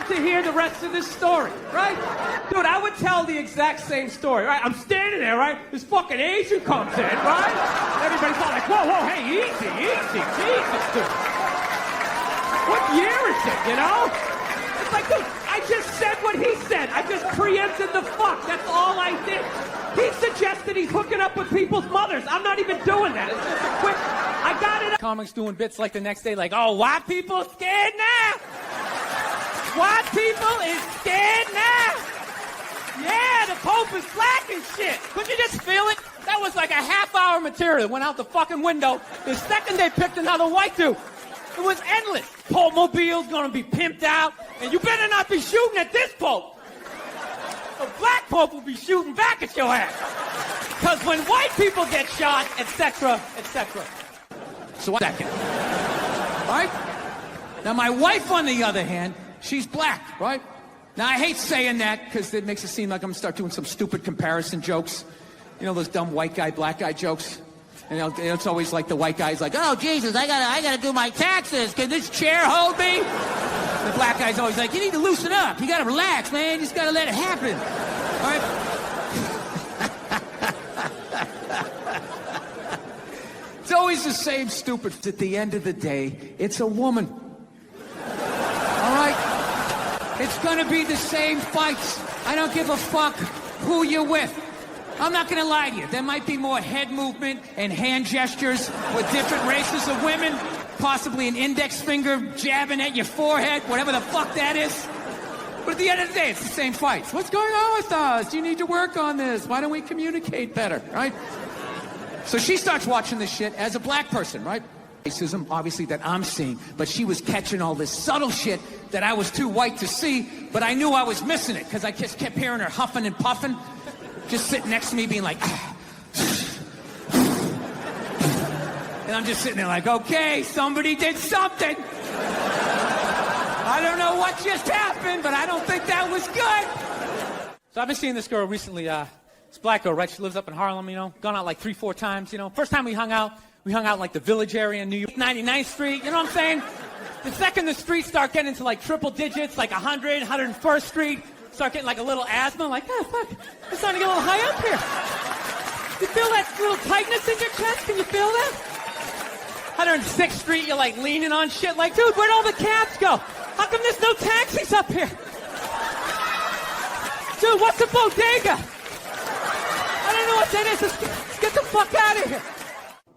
love to hear the rest of this story, right? Dude, I would tell the exact same story, right? I'm standing there, right? This fucking Asian comes in, right? Everybody's all like, whoa, whoa, hey, easy, Jesus, dude. What year is it, you know? It's like, dude, I just said what he said. I just preempted the fuck. That's all I did. He suggested he's hooking up with people's mothers. I'm not even doing that. It's just a quick, I got it. Comics doing bits like the next day, like, oh, white people scared now? White people is scared now? Yeah, the Pope is black and shit. Couldn't you just feel it? That was like a half-hour material. Went out the fucking window. The second they picked another white dude. It was endless. Pope-mobile's gonna be pimped out, and you better not be shooting at this Pope. The black Pope will be shooting back at your ass. Because when white people get shot, etc., etc. So, second. Right? Now, my wife, on the other hand, she's black, right? Now, I hate saying that because it makes it seem like I'm gonna start doing some stupid comparison jokes. You know, those dumb white guy, black guy jokes? And it's always like the white guy's like, oh, Jesus, I gotta do my taxes. Can this chair hold me? The black guy's always like, you need to loosen up. You gotta relax, man. You just gotta let it happen. All right? It's always the same stupid. At the end of the day, it's a woman. All right? It's gonna be the same fights. I don't give a fuck who you're with. I'm not gonna lie to you. There might be more head movement and hand gestures with different races of women. Possibly an index finger jabbing at your forehead, whatever the fuck that is. But at the end of the day, it's the same fights. What's going on with us? You need to work on this. Why don't we communicate better, right? So she starts watching this shit as a black person, right? Racism, obviously, that I'm seeing, but she was catching all this subtle shit that I was too white to see, but I knew I was missing it because I just kept hearing her huffing and puffing. Just sitting next to me being like, and I'm just sitting there like, okay, somebody did something. I don't know what just happened, but I don't think that was good. So I've been seeing this girl recently, this black girl, right? She lives up in Harlem, you know, gone out like 3-4 times, you know. First time we hung out like the Village area in New York, 99th Street, you know what I'm saying? The second the streets start getting into like triple digits, like 100, 101st Street, start getting like a little asthma, like, oh, fuck, it's starting to get a little high up here. You feel that little tightness in your chest? Can you feel that? 106th Street, you're like leaning on shit, like, dude, where'd all the cabs go? How come there's no taxis up here? Dude, what's a bodega? I don't know what that is. Let's get the fuck out of here.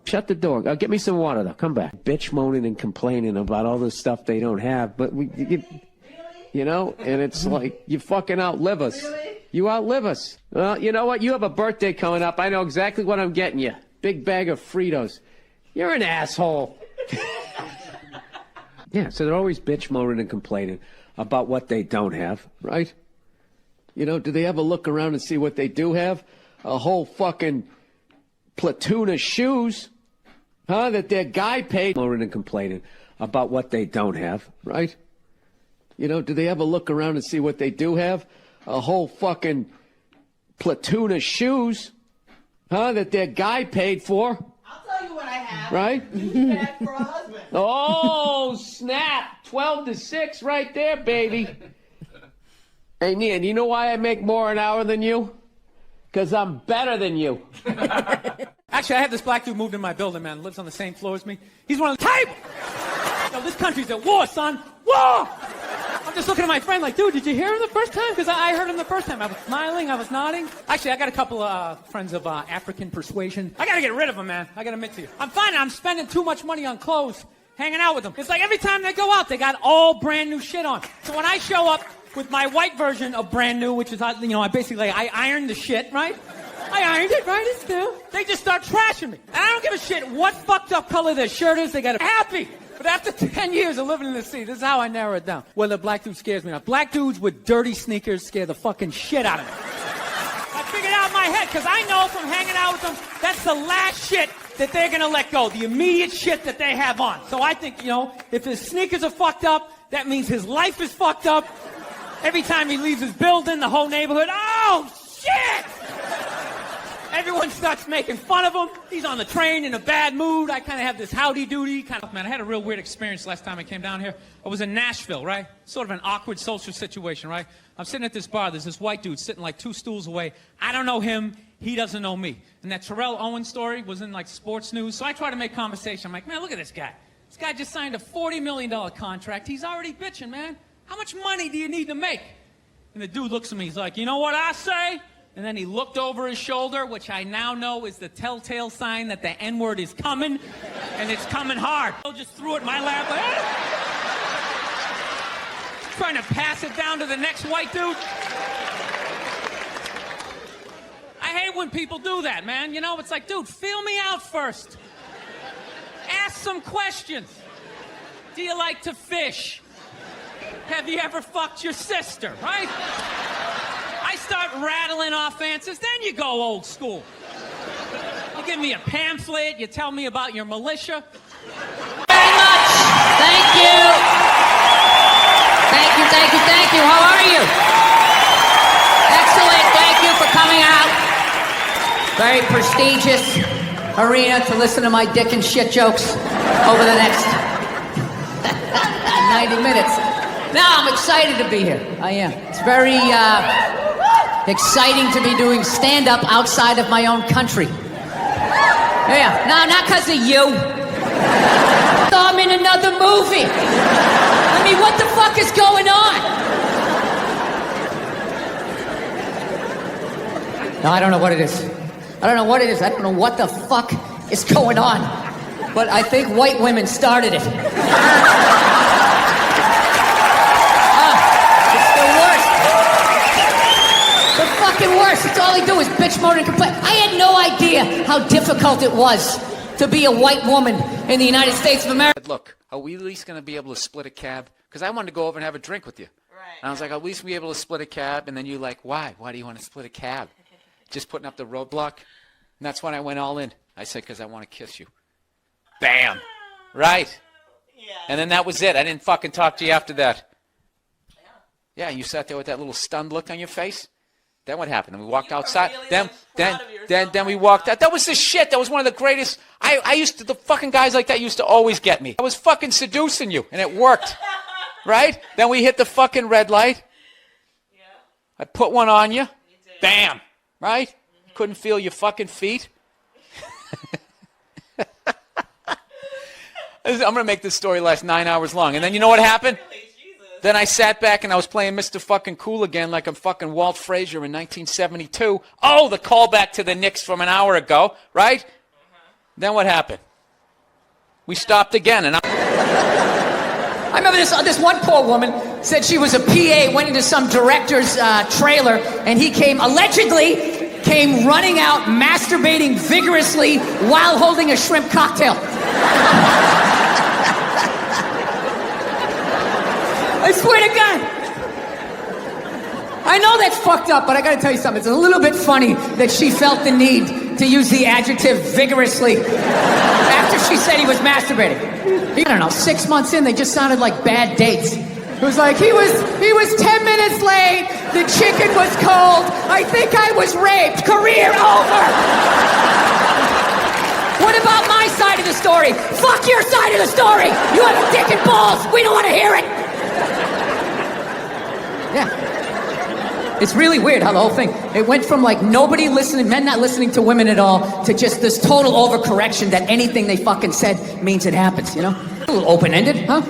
Shut the door. Get me some water, though. Come back. Bitch moaning and complaining about all this stuff they don't have, but you know, and it's like, you fucking outlive us. Really? You outlive us. Well, you know what? You have a birthday coming up. I know exactly what I'm getting you. Big bag of Fritos. You're an asshole. Yeah, so they're always bitch moaning and complaining about what they don't have, right? You know, do they ever look around and see what they do have? A whole fucking platoon of shoes, huh? That their guy paid. Moaning and complaining about what they don't have, right? You know, do they ever look around and see what they do have? A whole fucking platoon of shoes, huh? That their guy paid for. I'll tell you what I have. Right? You had for a husband. Oh, snap. 12-6 right there, baby. Hey, Nia, do you know why I make more an hour than you? Because I'm better than you. Actually, I had this black dude moved in my building, man. Lives on the same floor as me. He's one of the type. Yo, this country's at war, son. War! I'm just looking at my friend like, dude, did you hear him the first time? Because I heard him the first time. I was smiling, I was nodding. Actually, I got a couple of friends of African persuasion. I got to get rid of them, man. I got to admit to you. I'm finding I'm spending too much money on clothes, hanging out with them. It's like every time they go out, they got all brand new shit on. So when I show up with my white version of brand new, which is, you know, I ironed the shit, right? I ironed it, right? It's new. They just start trashing me. And I don't give a shit what fucked up color their shirt is. They got it happy. But after 10 years of living in the city, this is how I narrow it down. Whether black dude scares me or not. Black dudes with dirty sneakers scare the fucking shit out of me. I figured out in my head, because I know from hanging out with them, that's the last shit that they're going to let go. The immediate shit that they have on. So I think, you know, if his sneakers are fucked up, that means his life is fucked up. Every time he leaves his building, the whole neighborhood, oh, shit! Everyone starts making fun of him. He's on the train in a bad mood. I kind of have this howdy-doody kind of... Man, I had a real weird experience last time I came down here. I was in Nashville, right? Sort of an awkward social situation, right? I'm sitting at this bar. There's this white dude sitting like 2 stools away. I don't know him. He doesn't know me. And that Terrell Owens story was in like sports news. So I try to make conversation. I'm like, man, look at this guy. This guy just signed a $40 million contract. He's already bitching, man. How much money do you need to make? And the dude looks at me. He's like, you know what I say? And then he looked over his shoulder, which I now know is the telltale sign that the N-word is coming, and it's coming hard. I just threw it in my lap. Like, trying to pass it down to the next white dude. I hate when people do that, man. You know, it's like, dude, feel me out first. Ask some questions. Do you like to fish? Have you ever fucked your sister, right? I start rattling off answers, then you go old school. You give me a pamphlet, you tell me about your militia. Very much. Thank you. Thank you, thank you, thank you. How are you? Excellent. Thank you for coming out. Very prestigious arena to listen to my dick and shit jokes over the next 90 minutes. Now, I'm excited to be here. I am. It's very exciting to be doing stand-up outside of my own country. Yeah. No, not because of you. I'm in another movie. I mean, what the fuck is going on? No, I don't know what it is. I don't know what it is. I don't know what the fuck is going on. But I think white women started it. Worse. It's all they do is bitch, moan, and complain. I had no idea how difficult it was to be a white woman in the United States of America. Look, are we at least going to be able to split a cab? Because I wanted to go over and have a drink with you. Right. And I was like, at least be able to split a cab. And then you're like, why? Why do you want to split a cab? Just putting up the roadblock? And that's when I went all in. I said, because I want to kiss you. Bam. Right. Yeah. And then that was it. I didn't fucking talk to you after that. Yeah, you sat there with that little stunned look on your face. Then what happened? And we walked outside. Really, Then we walked out. That was the shit. That was one of the greatest. The fucking guys like that used to always get me. I was fucking seducing you, and it worked. Right? Then we hit the fucking red light. Yeah. I put one on you. You did. Bam. Right? Couldn't feel your fucking feet. I'm going to make this story last 9 hours long. And then you know what happened? Really, Jesus. Then I sat back and I was playing Mr. Fucking Cool again like I'm fucking Walt Frazier in 1972. Oh, the callback to the Knicks from an hour ago, right? Then what happened? We stopped again and I remember this one poor woman said she was a PA, went into some director's trailer, and he allegedly came running out, masturbating vigorously while holding a shrimp cocktail. I swear to God. I know that's fucked up, but I gotta tell you something. It's a little bit funny that she felt the need to use the adjective vigorously after she said he was masturbating. I don't know, 6 months in, they just sounded like bad dates. It was like, he was 10 minutes late, the chicken was cold, I think I was raped, career over. What about my side of the story? Fuck your side of the story! You have a dick and balls, we don't want to hear it! Yeah. It's really weird how the whole thing, it went from like nobody listening, men not listening to women at all, to just this total overcorrection that anything they fucking said means it happens, you know? A little open-ended, huh?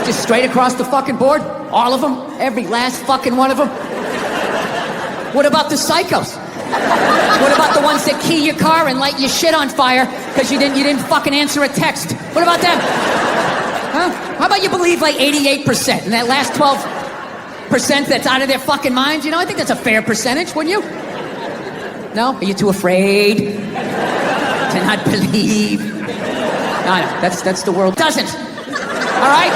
Just straight across the fucking board? All of them? Every last fucking one of them? What about the psychos? What about the ones that key your car and light your shit on fire because you didn't fucking answer a text? What about them? Huh? How about you believe like 88% and that last 12% that's out of their fucking minds? You know, I think that's a fair percentage, wouldn't you? No? Are you too afraid to not believe? No, that's the world doesn't. All right?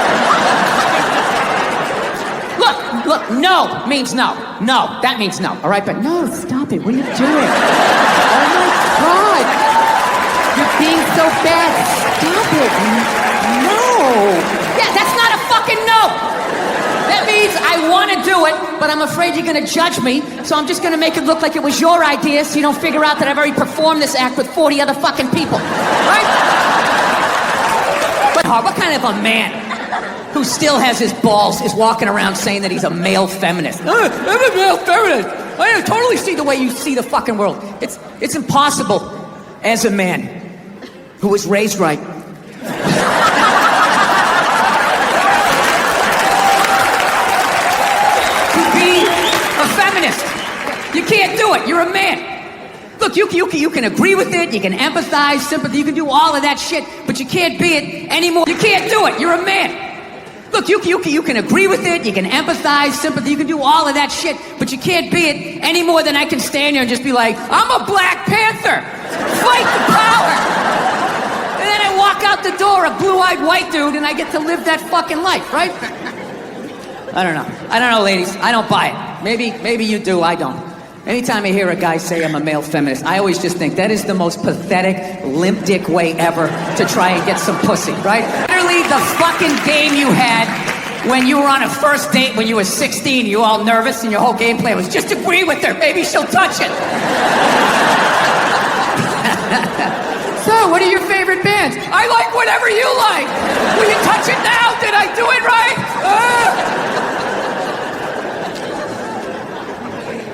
Look, no means no. No, that means no. All right, but no, stop it. What are you doing? Oh my God. You're being so bad. Stop it. No. Yeah, that's not a fucking no. That means I want to do do it, but I'm afraid you're gonna judge me, so I'm just gonna make it look like it was your idea so you don't figure out that I've already performed this act with 40 other fucking people. Right? But what kind of a man who still has his balls is walking around saying that he's a male feminist? I'm a male feminist. I totally see the way you see the fucking world. It's impossible as a man who was raised right. You can't do it. You're a man. Look, you can agree with it. You can empathize, sympathy. You can do all of that shit, but you can't be it anymore. You can't do it. You're a man. Look, you can agree with it. You can empathize, sympathy. You can do all of that shit, but you can't be it any more than I can stand here and just be like, I'm a Black Panther. Fight the power. And then I walk out the door, a blue-eyed white dude, and I get to live that fucking life, right? I don't know, ladies. I don't buy it. Maybe you do. I don't. Anytime I hear a guy say I'm a male feminist, I always just think that is the most pathetic, limp dick way ever to try and get some pussy, right? Literally the fucking game you had when you were on a first date when you were 16, you were all nervous and your whole game plan was just agree with her, maybe she'll touch it. So, what are your favorite bands? I like whatever you like. Will you touch it now? Did I do it right?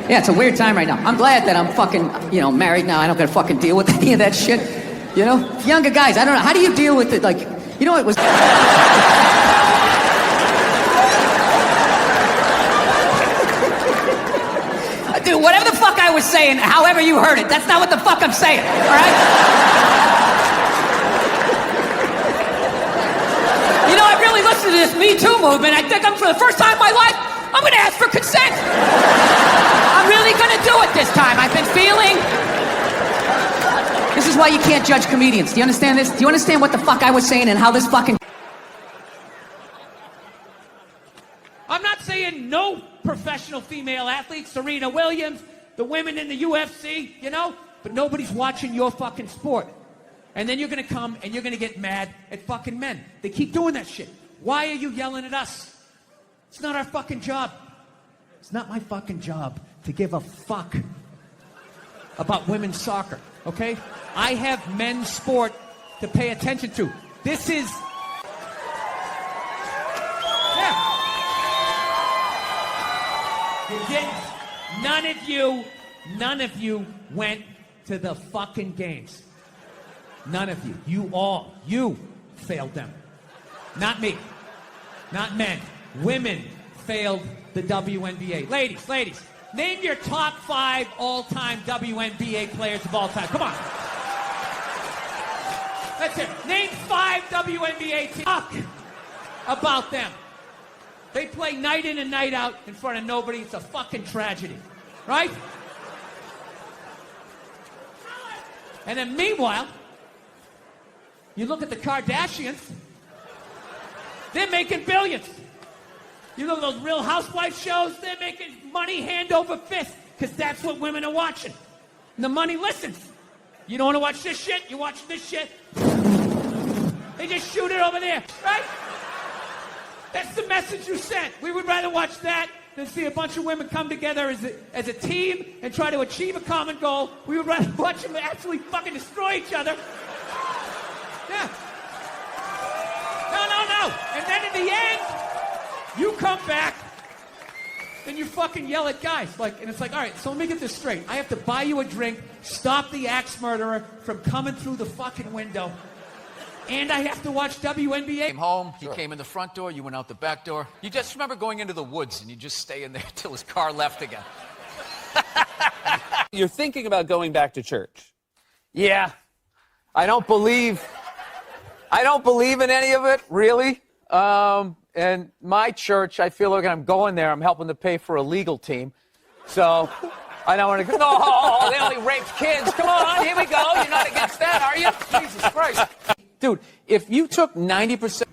Yeah, it's a weird time right now. I'm glad that I'm fucking, married now. I don't gotta fucking deal with any of that shit. You know? Younger guys, I don't know. How do you deal with it? Like, it was... Dude, whatever the fuck I was saying, however you heard it, that's not what the fuck I'm saying, all right? I really listened to this Me Too movement. I think for the first time in my life, I'm gonna ask for consent. I'm really gonna do it this time. I've been feeling... This is why you can't judge comedians. Do you understand this? Do you understand what the fuck I was saying and how this fucking... I'm not saying no professional female athletes, Serena Williams, the women in the UFC, but nobody's watching your fucking sport. And then you're gonna come and you're gonna get mad at fucking men. They keep doing that shit. Why are you yelling at us? It's not our fucking job. It's not my fucking job to give a fuck about women's soccer, okay? I have men's sport to pay attention to. This is... Yeah. You didn't. None of you went to the fucking games. None of you. You failed them. Not me. Not men. Women failed the WNBA. Ladies, name your top 5 all-time WNBA players of all time. Come on. That's it. Name 5 WNBA teams. Talk about them. They play night in and night out in front of nobody. It's a fucking tragedy. Right? And then meanwhile, you look at the Kardashians, they're making billions. You look at those Real Housewives shows, they're making money hand over fist, because that's what women are watching. And the money listens. You don't want to watch this shit, you watch this shit. They just shoot it over there, right? That's the message you sent. We would rather watch that than see a bunch of women come together as a team and try to achieve a common goal. We would rather watch them actually fucking destroy each other. Yeah. No. And then in the end, you come back and you fucking yell at guys. And it's like, all right, so let me get this straight. I have to buy you a drink, stop the axe murderer from coming through the fucking window, and I have to watch WNBA. Came home, he came in the front door, you went out the back door. You just remember going into the woods and you just stay in there till his car left again. You're thinking about going back to church. Yeah. I don't believe in any of it, really. And my church, I feel like I'm going there, I'm helping to pay for a legal team. So I don't want to go, no, they only raped kids. Come on, here we go. You're not against that, are you? Jesus Christ. Dude, if you took 90%...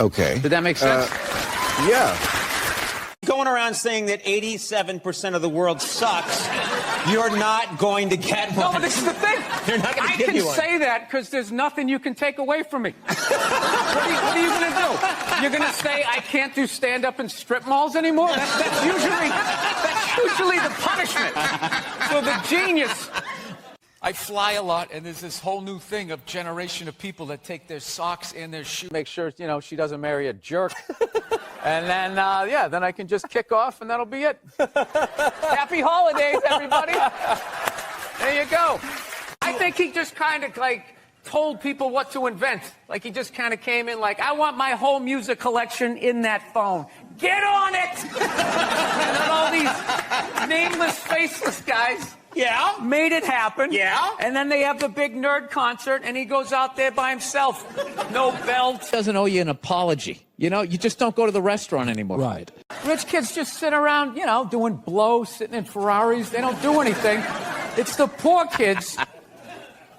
Okay. Did that make sense? Yeah. going around saying that 87% of the world sucks, you're not going to get one. No, but this is the thing. They're not going to give you one. I can say that because there's nothing you can take away from me. What are you going to do? You're going to say I can't do stand-up in strip malls anymore? That's usually the punishment for the genius. I fly a lot, and there's this whole new thing of generation of people that take their socks and their shoes. Make sure, she doesn't marry a jerk. And then, then I can just kick off, and that'll be it. Happy holidays, everybody. There you go. I think he just kind of, told people what to invent. Like, he just kind of came in like, I want my whole music collection in that phone. Get on it! And then all these nameless, faceless guys made it happen. Yeah. And then they have the big nerd concert, and he goes out there by himself. No belt. Doesn't owe you an apology. You just don't go to the restaurant anymore. Right. Rich kids just sit around, doing blow, sitting in Ferraris. They don't do anything. It's the poor kids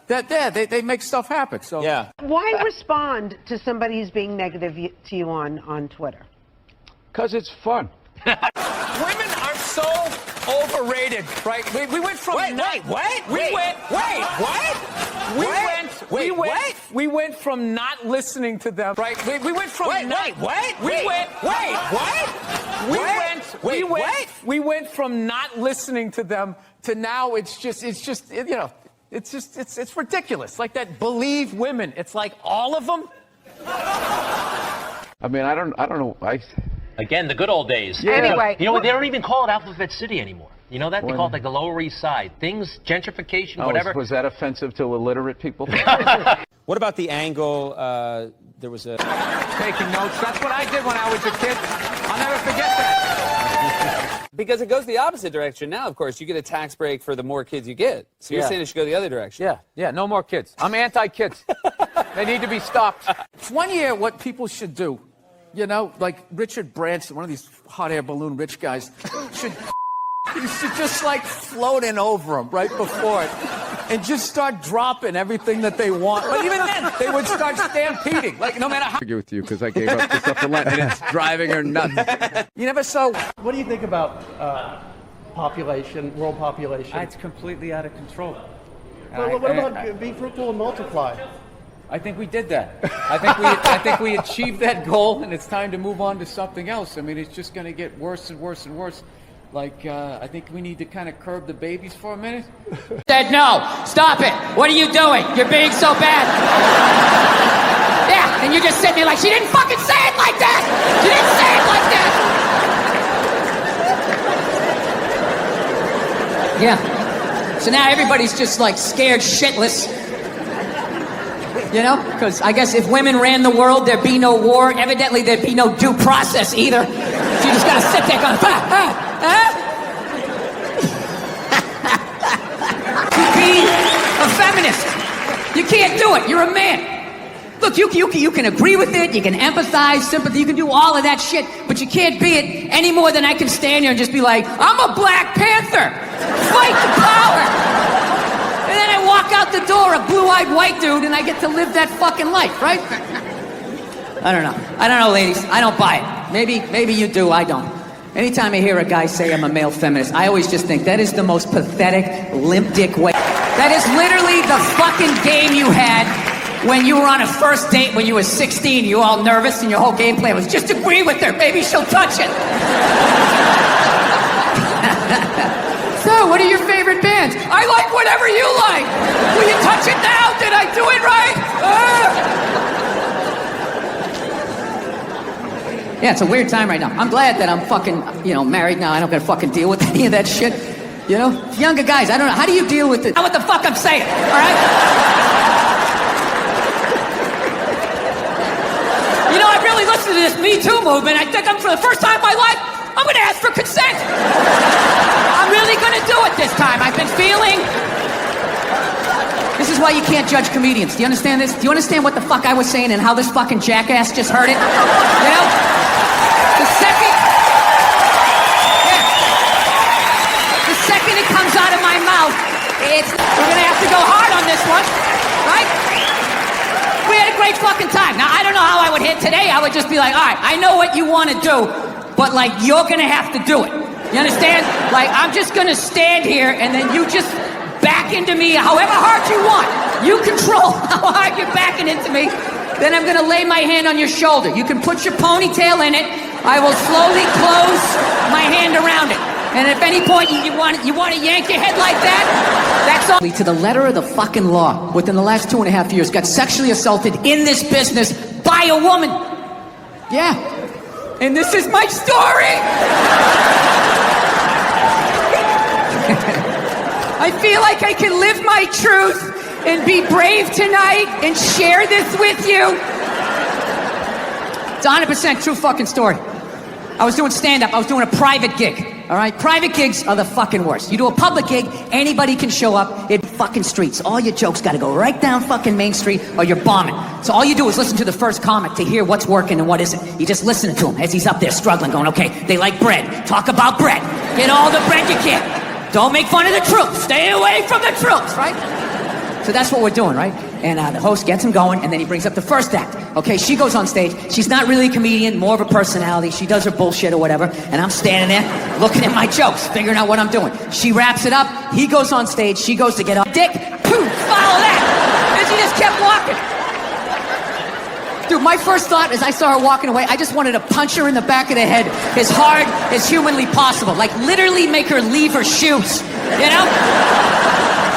that they make stuff happen. So Yeah. Why respond to somebody who's being negative to you on Twitter? Because it's fun. Women are so overrated, right? We went from We went from not listening to them, right? We went from We went from not listening to them to now it's ridiculous. Like that believe women. It's like all of them. I mean, I don't know. Again, the good old days. Yeah. Anyway. You know what? They don't even call it Alphabet City anymore. You know that? They call it like the Lower East Side. Things, gentrification, whatever. Was that offensive to illiterate people? What about the angle? There was a... Taking notes. That's what I did when I was a kid. I'll never forget that. Because it goes the opposite direction now, of course. You get a tax break for the more kids you get. So you're saying it should go the other direction. Yeah, no more kids. I'm anti-kids. They need to be stopped. One year, what people should do, like Richard Branson, one of these hot air balloon rich guys, should just float in over them right before it and just start dropping everything that they want. But even then, they would start stampeding. Like, no matter how... I argue with you because I gave up the stuff for Lent and it's driving her nuts. You never saw... What do you think about world population? It's completely out of control. Well, what about be fruitful and multiply? I think we did that. I think we achieved that goal, and it's time to move on to something else. I mean, it's just going to get worse and worse and worse. I think we need to kind of curb the babies for a minute. Said no. Stop it. What are you doing? You're being so bad. Yeah, and you're just sitting there like, she didn't fucking say it like that. She didn't say it like that. Yeah. So now everybody's just scared shitless. Because I guess if women ran the world, there'd be no war. Evidently, there'd be no due process either. So you just gotta sit there going, To be a feminist, you can't do it. You're a man. Look, you can agree with it. You can empathize, sympathy. You can do all of that shit. But you can't be it any more than I can stand here and just be like, I'm a Black Panther. Fight the power. And then I walk out the door, a blue-eyed white dude, and I get to live that fucking life, right? I don't know, ladies. I don't buy it. Maybe you do. I don't. Anytime I hear a guy say I'm a male feminist, I always just think that is the most pathetic, limp dick way. That is literally the fucking game you had when you were on a first date when you were 16. You were all nervous, and your whole game plan was just agree with her. Maybe she'll touch it. So, what are your favorite bands? I like whatever you like. Will you touch it now? Did I do it right? Yeah, it's a weird time right now. I'm glad that I'm fucking, married now. I don't gotta fucking deal with any of that shit. Younger guys, I don't know. How do you deal with it? What the fuck I'm saying, all right? I really listened to this Me Too movement. I think for the first time in my life, I'm gonna ask for consent. I'm really gonna do it this time. I've been feeling... This is why you can't judge comedians. Do you understand this? Do you understand what the fuck I was saying and how this fucking jackass just heard it? The second it comes out of my mouth, we're gonna have to go hard on this one, right? We had a great fucking time. Now, I don't know how I would hit today. I would just be like, all right, I know what you want to do. but like you're gonna have to do it. You understand? Like I'm just gonna stand here and then you just back into me however hard you want. You control how hard you're backing into me. Then I'm gonna lay my hand on your shoulder. You can put your ponytail in it. I will slowly close my hand around it. And if at any point you want to yank your head like that, that's all. To the letter of the fucking law, within the last 2.5 years, got sexually assaulted in this business by a woman. Yeah. And this is my story. I feel like I can live my truth and be brave tonight and share this with you. It's a 100% true fucking story. I was doing stand-up. I was doing a private gig. All right? Private gigs are the fucking worst. You do a public gig, anybody can show up in fucking streets. All your jokes got to go right down fucking Main Street or you're bombing. So all you do is listen to the first comic to hear what's working and what isn't. You just listen to him as he's up there struggling, going, okay, they like bread. Talk about bread. Get all the bread you can. Don't make fun of the troops. Stay away from the troops, right? So that's what we're doing, right? And the host gets him going, and then he brings up the first act. Okay, she goes on stage. She's not really a comedian, more of a personality. She does her bullshit or whatever, and I'm standing there looking at my jokes, figuring out what I'm doing. She wraps it up. He goes on stage. She goes to get up. Dick, poof, follow that. And she just kept walking. Dude, my first thought as I saw her walking away, I just wanted to punch her in the back of the head as hard as humanly possible. Like, literally make her leave her shoes, you know?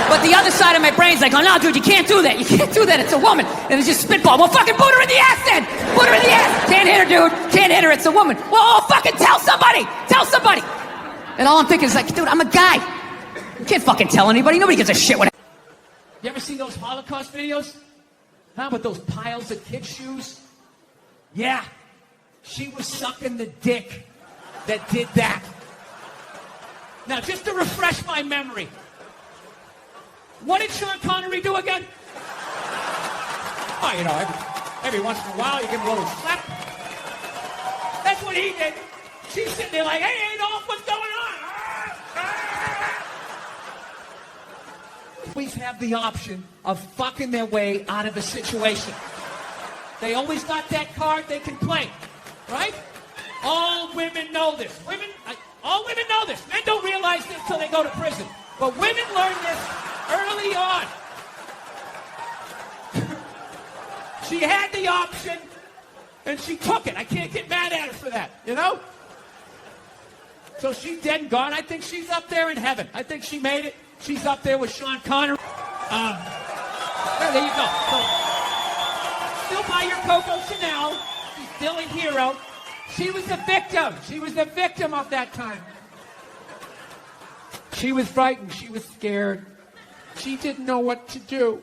But the other side of my brain's like, oh, no, dude, you can't do that. You can't do that. It's a woman. And it's just spitball. Well, fucking put her in the ass then. Put her in the ass. Can't hit her, dude. Can't hit her. It's a woman. Well, fucking tell somebody. Tell somebody. And all I'm thinking is like, dude, I'm a guy. You can't fucking tell anybody. Nobody gives a shit what. You ever seen those Holocaust videos? Huh? With those piles of kid shoes? Yeah. She was sucking the dick that did that. Now, just to refresh my memory, what did Sean Connery do again? Oh, you know, every once in a while you give him a little slap. That's what he did. She's sitting there like, hey, Adolf, what's going on? Always have the option of fucking their way out of a situation. They always got that card they can play, right? All women know this. All women know this. Men don't realize this until they go to prison. But women learn this early on. She had the option, and she took it. I can't get mad at her for that, you know? So she's dead and gone. I think she's up there in heaven. I think she made it. She's up there with Sean Connery. There you go. So, still buy your Coco Chanel. She's still a hero. She was the victim. She was the victim of that time. She was frightened. She was scared. She didn't know what to do.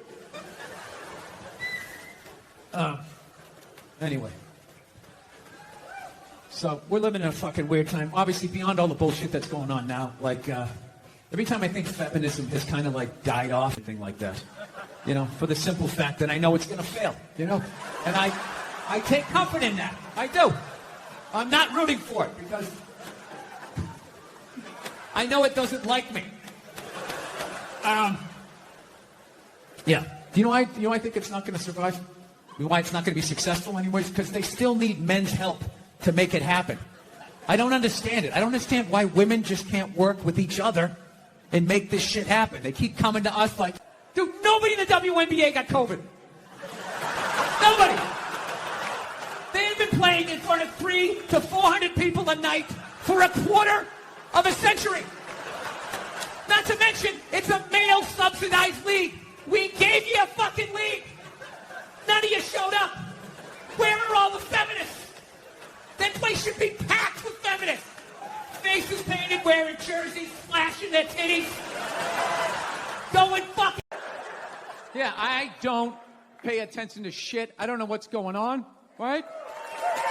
Anyway. So, we're living in a fucking weird time. Obviously, beyond all the bullshit that's going on now. Like, every time I think feminism has kind of like died off, anything like that. You know, for the simple fact that I know it's going to fail, you know? And I take comfort in that. I do. I'm not rooting for it because I know it doesn't like me. Yeah. Do you know why I think it's not going to survive? You know why it's not going to be successful anyways? Because they still need men's help to make it happen. I don't understand it. I don't understand why women just can't work with each other and make this shit happen. They keep coming to us like, dude, nobody in the WNBA got COVID. Nobody. They've been playing in front of 300 to 400 people a night for a quarter of a century. Not to mention, it's a male-subsidized league. We gave you a fucking league. None of you showed up. Where are all the feminists? That place should be packed with feminists. Faces painted, wearing jerseys, flashing their titties. Going fucking... Yeah, I don't pay attention to shit. I don't know what's going on, right?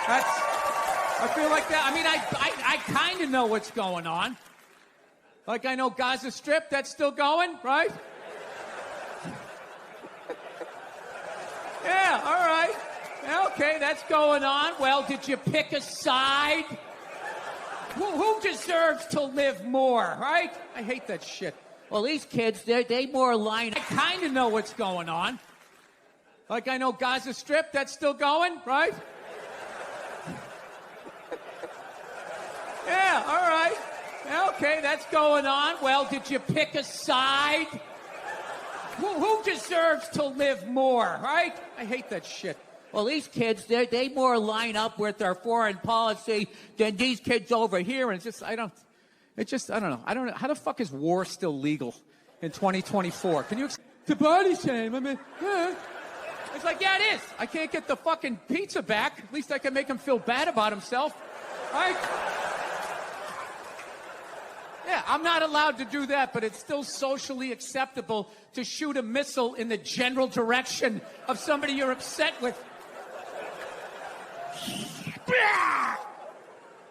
I feel like that. I mean, I kind of know what's going on. Like I know Gaza Strip, that's still going, right? Yeah, all right. Okay, that's going on. Well, did you pick a side? Who deserves to live more, right? I hate that shit. Well, these kids, they more aligned. I kind of know what's going on. Like I know Gaza Strip, that's still going, right? Okay, that's going on. Well, did you pick a side? Who deserves to live more, right? I hate that shit. Well, these kids, they more line up with their foreign policy than these kids over here. And it's just, I don't know. I don't know. How the fuck is war still legal in 2024? Can you, the body shame, I mean, It's like, yeah, it is. I can't get the fucking pizza back. At least I can make him feel bad about himself, right? Yeah, I'm not allowed to do that, but it's still socially acceptable to shoot a missile in the general direction of somebody you're upset with.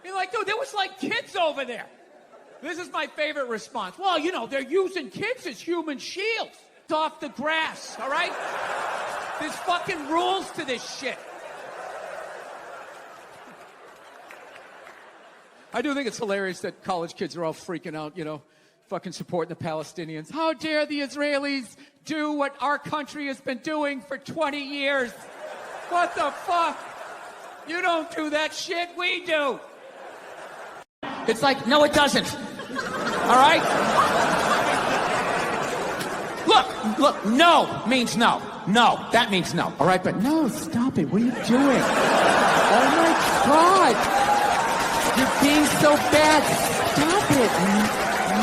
You're like, dude, there was like kids over there. This is my favorite response. Well, you know, they're using kids as human shields. It's off the grass, all right? There's fucking rules to this shit. I do think it's hilarious that college kids are all freaking out, you know, fucking supporting the Palestinians. How dare the Israelis do what our country has been doing for 20 years? What the fuck? You don't do that shit, we do. It's like, no, it doesn't. All right? Look, no means no. No, that means no. All right, but no, stop it. What are you doing? Oh my God. You're being so bad. Stop it.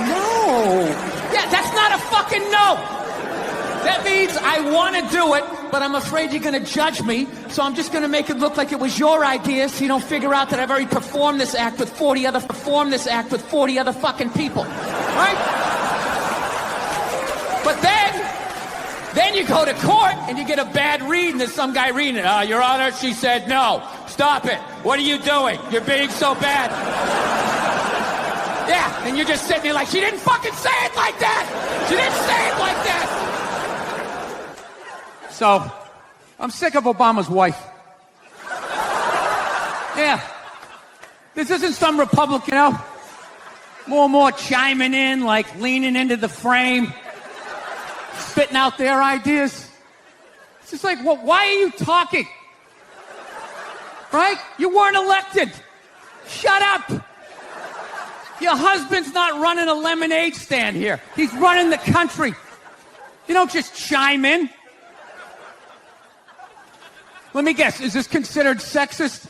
No. Yeah, that's not a fucking no. That means I want to do it, but I'm afraid you're going to judge me, so I'm just going to make it look like it was your idea so you don't figure out that I've already performed this act with 40 other fucking people. Right? But then you go to court and you get a bad read and there's some guy reading it. Your Honor, she said no. Stop it. What are you doing? You're being so bad. Yeah, and you're just sitting there like, she didn't fucking say it like that. She didn't say it like that. So, I'm sick of Obama's wife. Yeah. This isn't some Republican, you know, more and more chiming in, like leaning into the frame, spitting out their ideas. It's just like, well, why are you talking? Right? You weren't elected. Shut up. Your husband's not running a lemonade stand here. He's running the country. You don't just chime in. Let me guess, is this considered sexist?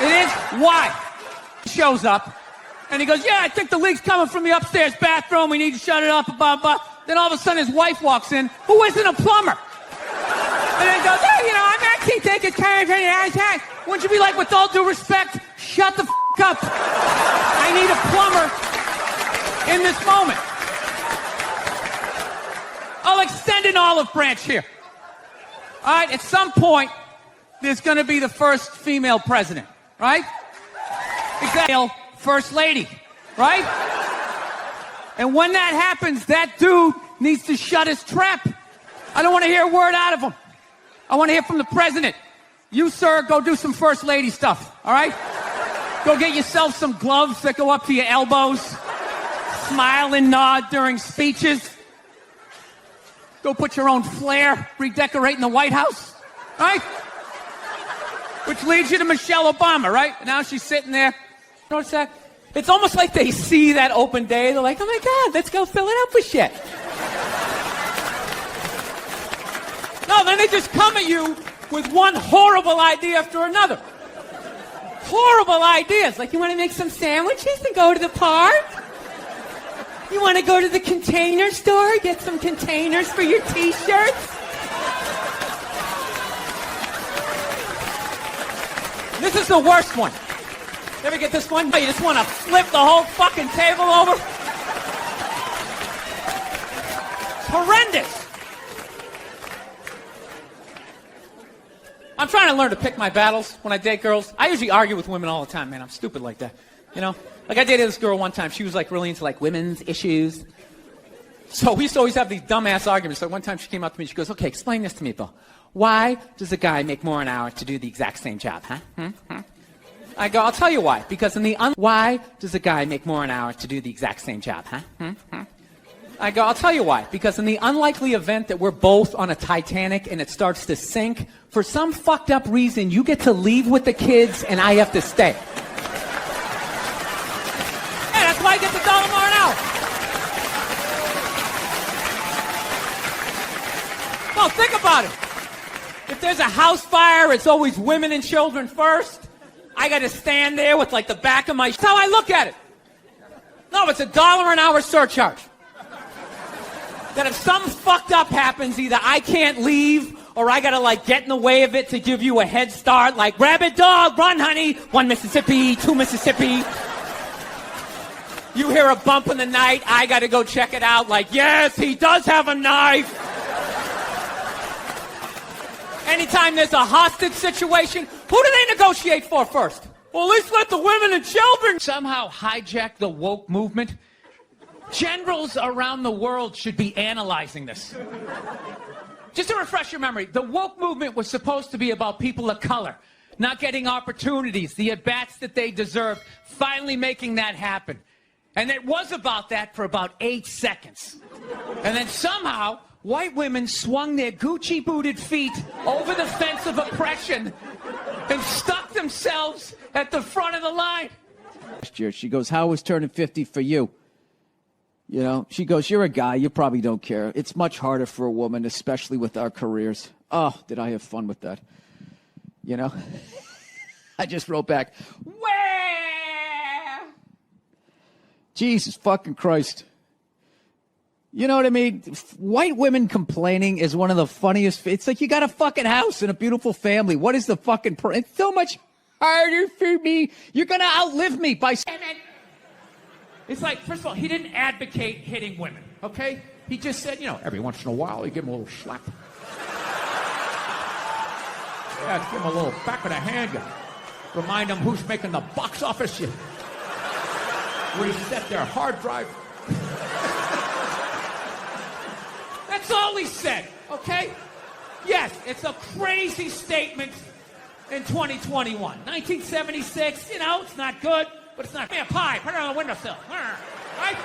It is? Why? He shows up, and he goes, yeah, I think the leak's coming from the upstairs bathroom. We need to shut it up, blah, blah. Then all of a sudden his wife walks in, who isn't a plumber. And then he goes, hey, you know, I'm actually taking care of it. Wouldn't you be like, with all due respect, shut the f*** up. I need a plumber in this moment. I'll extend an olive branch here. All right, at some point, there's going to be the first female president, right? Exactly. First lady, right? And when that happens, that dude needs to shut his trap. I don't want to hear a word out of him. I want to hear from the president. You, sir, go do some first lady stuff, all right? Go get yourself some gloves that go up to your elbows. Smile and nod during speeches. Go put your own flair redecorating the White House, right? Which leads you to Michelle Obama, right? Now she's sitting there. Notice that? It's almost like they see that open day. They're like, oh my God, let's go fill it up with shit. No, then they just come at you with one horrible idea after another. Horrible ideas. Like, you want to make some sandwiches and go to the park? You want to go to the Container Store, get some containers for your t-shirts? This is the worst one. You ever get this one? You just want to flip the whole fucking table over? It's horrendous. I'm trying to learn to pick my battles when I date girls. I usually argue with women all the time, man. I'm stupid like that. You know? Like, I dated this girl one time. She was, like, really into, like, women's issues. So we used to always have these dumbass arguments. So one time she came up to me. She goes, okay, explain this to me, Bill. Why does a guy make more an hour to do the exact same job, huh? I go, I'll tell you why. Because in the why does a guy make more an hour to do the exact same job, huh? I go, I'll tell you why. Because in the unlikely event that we're both on a Titanic and it starts to sink, for some fucked up reason, you get to leave with the kids and I have to stay. why he gets $1 more an hour. Well, think about it. If there's a house fire, it's always women and children first. I got to stand there with like the back of my... That's how I look at it. No, it's $1 an hour surcharge. That if something fucked up happens, either I can't leave or I got to like get in the way of it to give you a head start. Like, rabid dog, run, honey. 1 Mississippi, 2 Mississippi. You hear a bump in the night, I got to go check it out. Like, yes, he does have a knife. Anytime there's a hostage situation, who do they negotiate for first? Well, at least let the women and children Somehow hijack the woke movement. Generals around the world should be analyzing this. Just to refresh your memory, the woke movement was supposed to be about people of color, not getting opportunities, the at-bats that they deserved, finally making that happen. And it was about that for about 8 seconds. And then somehow, white women swung their Gucci-booted feet over the fence of oppression and stuck themselves at the front of the line. Last year, she goes, how was turning 50 for you? You know, she goes, you're a guy, you probably don't care. It's much harder for a woman, especially with our careers. Oh, did I have fun with that? You know? I just wrote back, where? Jesus fucking Christ. You know what I mean? White women complaining is one of the funniest. It's like you got a fucking house and a beautiful family. What is the fucking... It's so much harder for me. You're going to outlive me by... It's like, first of all, he didn't advocate hitting women, okay? He just said, you know, every once in a while, you give them a little slap. Yeah, give them a little back of the hand. You remind them who's making the box office. You reset their hard drive. That's all he said, okay? Yes, it's a crazy statement in 2021. 1976, you know, it's not good. But it's not. Give me a pie. Put it on the windowsill. Right?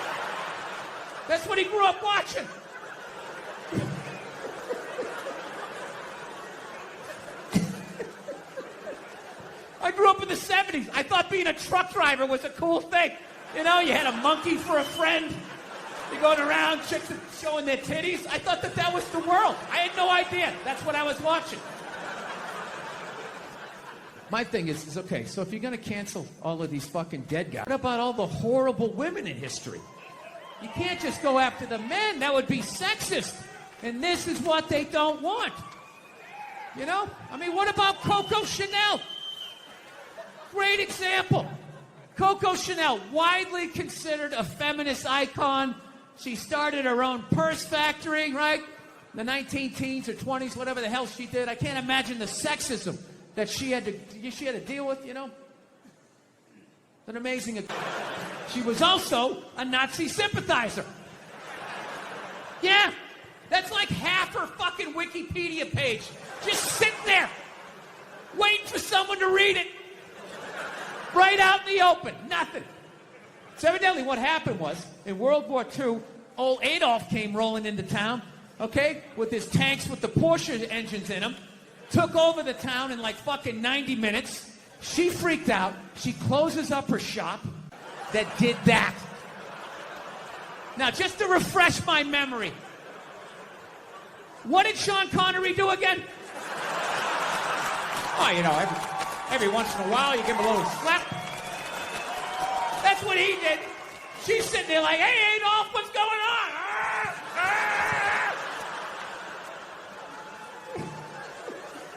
That's what he grew up watching. I grew up in the 70s. I thought being a truck driver was a cool thing. You know, you had a monkey for a friend. You're going around, chicks showing their titties. I thought that was the world. I had no idea. That's what I was watching. My thing is okay, so if you're going to cancel all of these fucking dead guys, what about all the horrible women in history? You can't just go after the men. That would be sexist. And this is what they don't want. You know? I mean, what about Coco Chanel? Great example. Coco Chanel, widely considered a feminist icon. She started her own purse factory, right? The 19-teens or 20s, whatever the hell she did. I can't imagine the sexism that she had to deal with, you know? An amazing... She was also a Nazi sympathizer. Yeah, that's like half her fucking Wikipedia page. Just sitting there, waiting for someone to read it. Right out in the open, nothing. So evidently what happened was, in World War II, old Adolf came rolling into town, okay, with his tanks with the Porsche engines in them. Took over the town in like fucking 90 minutes. She freaked out. She closes up her shop that did that. Now, just to refresh my memory, what did Sean Connery do again? Oh, you know, every once in a while you give him a little slap. That's what he did. She's sitting there like, hey, Adolf, what's going on?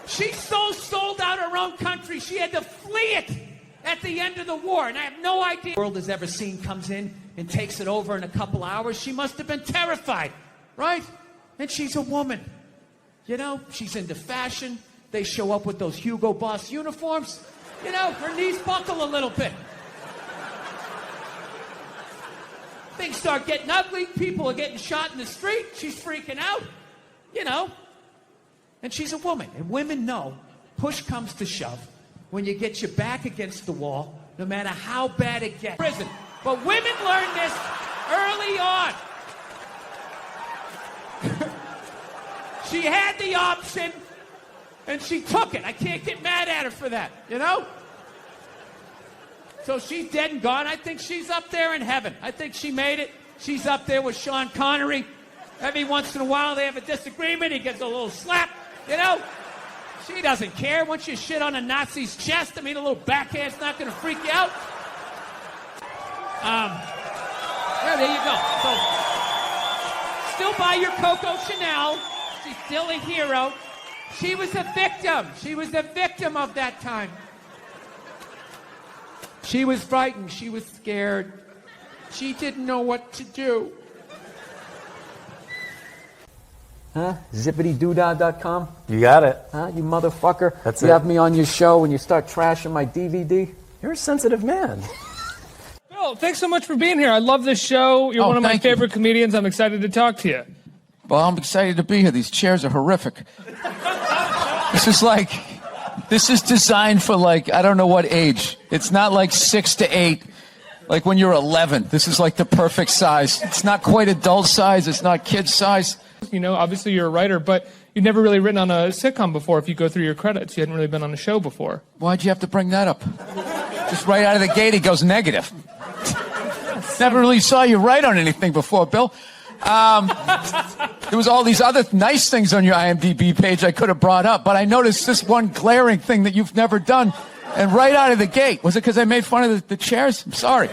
She so sold out her own country, she had to flee it at the end of the war. And I have no idea the world has ever seen comes in and takes it over in a couple hours. She must have been terrified, right? And she's a woman. You know, she's into fashion. They show up with those Hugo Boss uniforms. You know, her knees buckle a little bit. Things start getting ugly. People are getting shot in the street. She's freaking out. You know. And she's a woman. And women know, push comes to shove, when you get your back against the wall, no matter how bad it gets. Prison. But women learn this early on. She had the option, and she took it. I can't get mad at her for that, you know? So she's dead and gone. I think she's up there in heaven. I think she made it. She's up there with Sean Connery. Every once in a while they have a disagreement. He gets a little slap, you know. She doesn't care. Once you shit on a Nazi's chest, I mean, a little backhand's not going to freak you out. Yeah, there you go. So, still buy your Coco Chanel. She's still a hero. She was a victim. She was a victim of that time. She was frightened. She was scared. She didn't know what to do. Huh? Zippity-doodah.com? You got it. Huh? You motherfucker. That's you it. have me on your show and you start trashing my DVD? You're a sensitive man. Bill, thanks so much for being here. I love this show. You're one of my favorite comedians. I'm excited to talk to you. Well, I'm excited to be here. These chairs are horrific. This is designed for, like, I don't know what age. It's not like 6 to 8, like when you're 11. This is like the perfect size. It's not quite adult size. It's not kid size. You know, obviously you're a writer, but you've never really written on a sitcom before. If you go through your credits, you hadn't really been on a show before. Why'd you have to bring that up? Just right out of the gate, he goes negative. Never really saw you write on anything before, Bill. There was all these other nice things on your IMDb page I could have brought up, but I noticed this one glaring thing that you've never done, and right out of the gate. Was it because I made fun of the chairs? I'm sorry.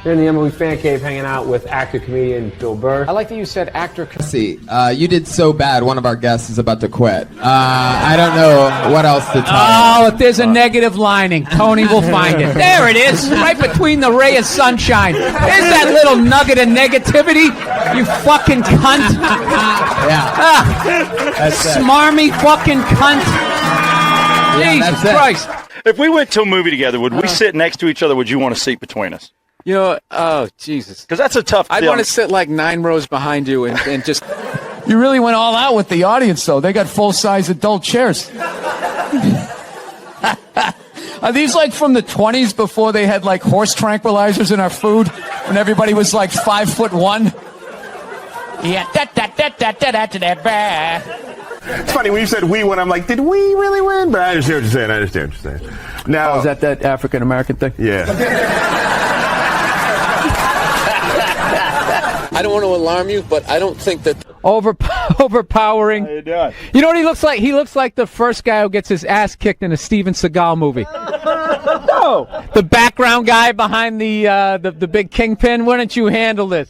Here in the Emily Fan Cave hanging out with actor-comedian Bill Burr. I like that you said actor. See, you did so bad, one of our guests is about to quit. I don't know what else to tell you. Oh, if there's a negative lining, Tony will find it. There it is, right between the ray of sunshine. There's that little nugget of negativity, you fucking cunt. That's it. Smarmy fucking cunt. Yeah, Jesus Christ. If we went to a movie together, would we sit next to each other? Would you want a seat between us? You know, oh, Jesus. Because that's a tough I'd deal. want to sit like 9 rows behind you and just... You really went all out with the audience, though. They got full-size adult chairs. Are these like from the 20s before they had like horse tranquilizers in our food? When everybody was like 5'1"? Yeah, It's funny when you said we win, I'm like, did we really win? But I understand what you're saying. Now, is that African-American thing? Yeah. I don't want to alarm you, but I don't think that... Overpowering. How you doing? You know what he looks like? He looks like the first guy who gets his ass kicked in a Steven Seagal movie. No. The background guy behind the big kingpin. Why don't you handle this?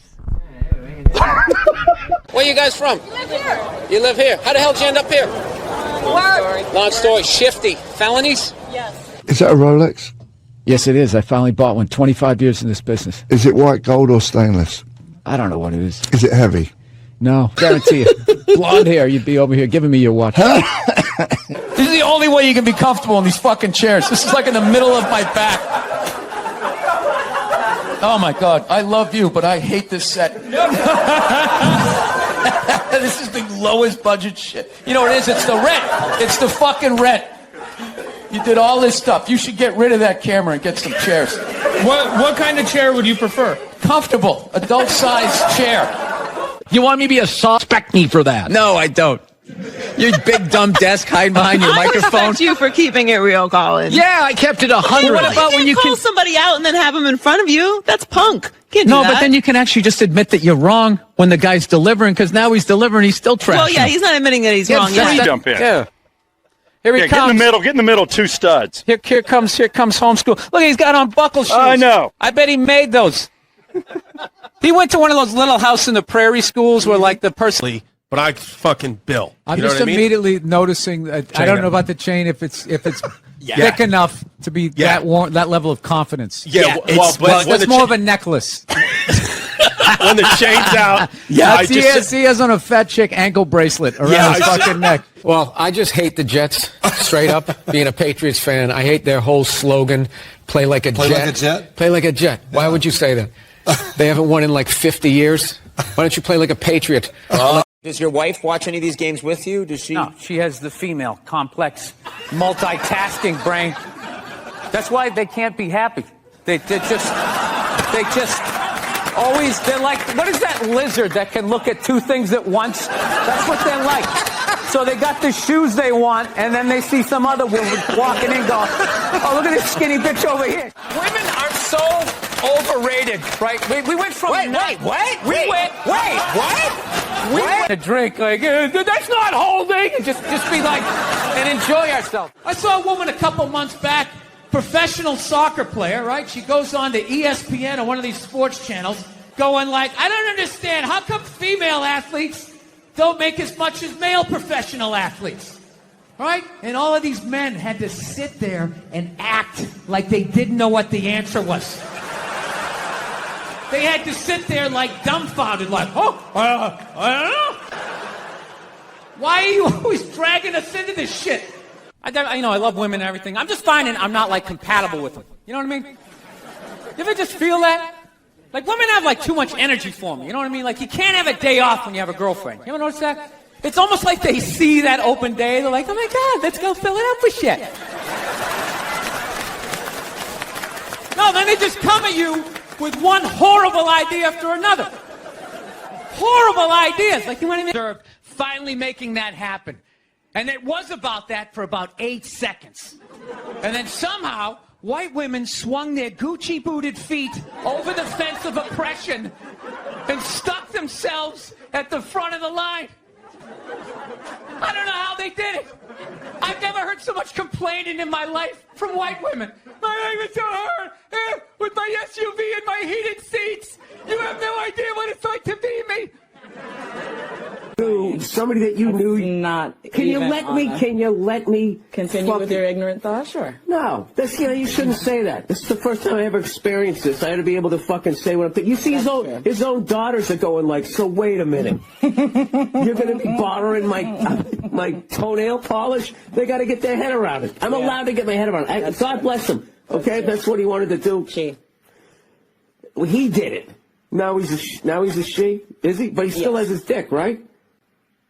Where you guys from? We live here. You live here. How the hell did you end up here? Work. Long story. Shifty. Felonies? Yes. Is that a Rolex? Yes, it is. I finally bought one. 25 years in this business. Is it white gold or stainless? I don't know what it is. Is it heavy? No, guarantee you. Blonde hair, you'd be over here giving me your watch. This is the only way you can be comfortable in these fucking chairs. This is like in the middle of my back. Oh, my God. I love you, but I hate this set. This is the lowest budget shit. You know what it is? It's the rent. It's the fucking rent. You did all this stuff. You should get rid of that camera and get some chairs. What kind of chair would you prefer? Comfortable. Adult-sized chair. You want me to be a suspect me for that? No, I don't. Your big dumb desk hiding behind your microphone. I respect you for keeping it real, Colin. Yeah, I kept it 100. What about when you call somebody out and then have them in front of you? That's punk. Can't do No, that. but then you can actually just admit that you're wrong when the guy's delivering, because now he's delivering, he's still trashing. Well, yeah, he's not admitting that he's wrong yet. Jump in. Yeah. Here he Yeah, comes. get in the middle, 2 studs. Here comes homeschool. Look, he's got on buckle shoes. I know. I bet he made those. He went to one of those little house in the prairie schools where, like, the person. But I fucking Bill. I'm You know just what I mean? immediately noticing that I don't know about the chain if it's thick enough to be that level of confidence. Yeah, That's more of a necklace. When the chain's out. Yeah, he has on a fat chick ankle bracelet around his fucking neck. Well, I just hate the Jets, straight up. Being a Patriots fan, I hate their whole slogan, play like a jet. Play like a jet? Play like a jet. Why would you say that? They haven't won in like 50 years. Why don't you play like a Patriot? Does your wife watch any of these games with you? Does she? No, she has the female, complex, multitasking brain. That's why they can't be happy. They just always, they're like, what is that lizard that can look at 2 things at once? That's what they're like. So they got the shoes they want, and then they see some other woman walking in, go, Oh, look at this skinny bitch over here. Women are so overrated, right? We went from Wait, what? We went a drink like that's not holding, and just be like and enjoy ourselves. I saw a woman a couple months back, professional soccer player, right? She goes on to ESPN or one of these sports channels, going like, I don't understand, how come female athletes don't make as much as male professional athletes? Right? And all of these men had to sit there and act like they didn't know what the answer was. They had to sit there like dumbfounded, like, I don't know. Why are you always dragging us into this shit? I love women and everything. I'm just finding I'm not like compatible with them. You know what I mean? You ever just feel that? Like women have like too much energy for me. You know what I mean? Like you can't have a day off when you have a girlfriend. You ever notice that? It's almost like they see that open day. They're like, oh my God, let's go fill it up with shit. No, then they just come at you with one horrible idea after another. Horrible ideas. Like you want to finally making that happen. And it was about that for about 8 seconds. And then somehow, white women swung their Gucci-booted feet over the fence of oppression and stuck themselves at the front of the line. I don't know how they did it. I've never heard so much complaining in my life from white women. My life is so hard with my SUV and my heated seats. You have no idea what it's like to be me. Somebody that you knew. Not. Can you let me Continue with your ignorant thoughts? Sure. No, you shouldn't say that. This is the first time I ever experienced this. I had to be able to fucking say what I'm thinking. You see his own daughters are going like, so wait a minute. You're going to be borrowing my toenail polish? They got to get their head around it. I'm allowed to get my head around it. God bless him. Okay, that's what he wanted to do. Well, he did it. Now he's a she, is he? But he still has his dick, right?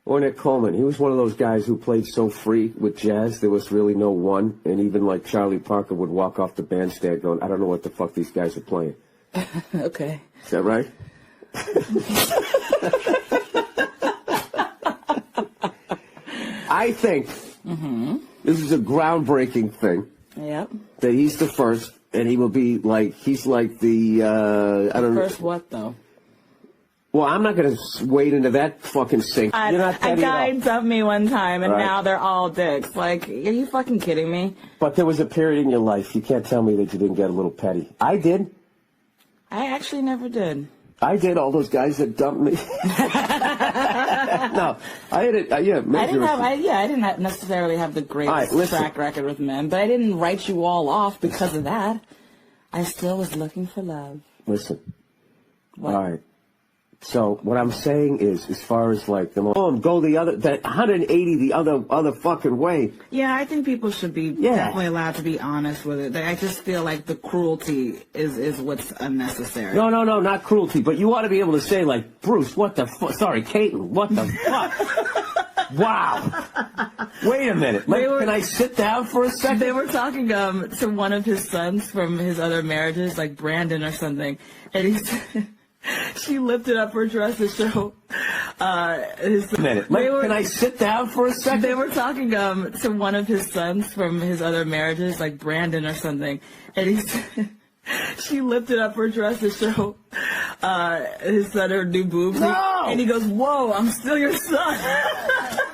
Ornette Coleman, he was one of those guys who played so free with jazz, there was really no one, and even like Charlie Parker would walk off the bandstand going, I don't know what the fuck these guys are playing. Okay. Is that right? I think this is a groundbreaking thing. Yep. That he's the first, and he will be like, he's like the, I don't know. First what, though? Well, I'm not going to wade into that fucking sink. A guy dumped me one time, and now they're all dicks. Like, are you fucking kidding me? But there was a period in your life. You can't tell me that you didn't get a little petty. I did. I actually never did. I did. All those guys that dumped me. No, I had it. Yeah, I didn't necessarily have the greatest track record with men, but I didn't write you all off because of that. I still was looking for love. Listen. What? All right. So what I'm saying is, as far as like go that 180 the other fucking way. Yeah, I think people should be definitely allowed to be honest with it. I just feel like the cruelty is what's unnecessary. No, not cruelty, but you ought to be able to say like, Bruce, what the fuck? Sorry, Caitlin, what the fuck? Wow. Wait a minute. Can I sit down for a second? They were talking to one of his sons from his other marriages, like Brandon or something, and he said. She lifted up her dress to show his... Can I sit down for a second? They were talking to one of his sons from his other marriages, like Brandon or something, and he said, she lifted up her dress to show his son her new boobs. No! And he goes, whoa, I'm still your son.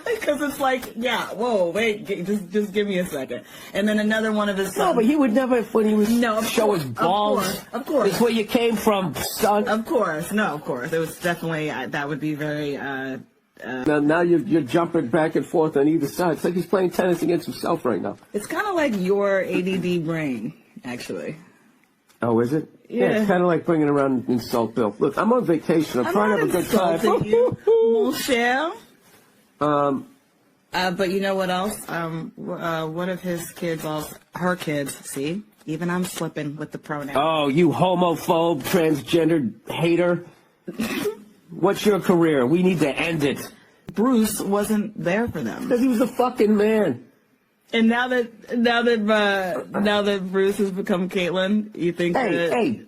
Because it's like, yeah, whoa, wait, just give me a second. And then another one of his sons. No, but he would never, when he was show his balls. Of course. It's where you came from, son. Of course. No, of course. It was definitely, that would be very, Now you're jumping back and forth on either side. It's like he's playing tennis against himself right now. It's kind of like your ADD brain, actually. Oh, is it? Yeah. It's kind of like bringing around insult Bill. Look, I'm on vacation. I'm trying to have a good time. You, mon cher. But you know what else? One of his kids, her kids, see? Even I'm slipping with the pronoun. Oh, you homophobe, transgender hater. What's your career? We need to end it. Bruce wasn't there for them. Because he was a fucking man. And now that Bruce has become Caitlyn, you think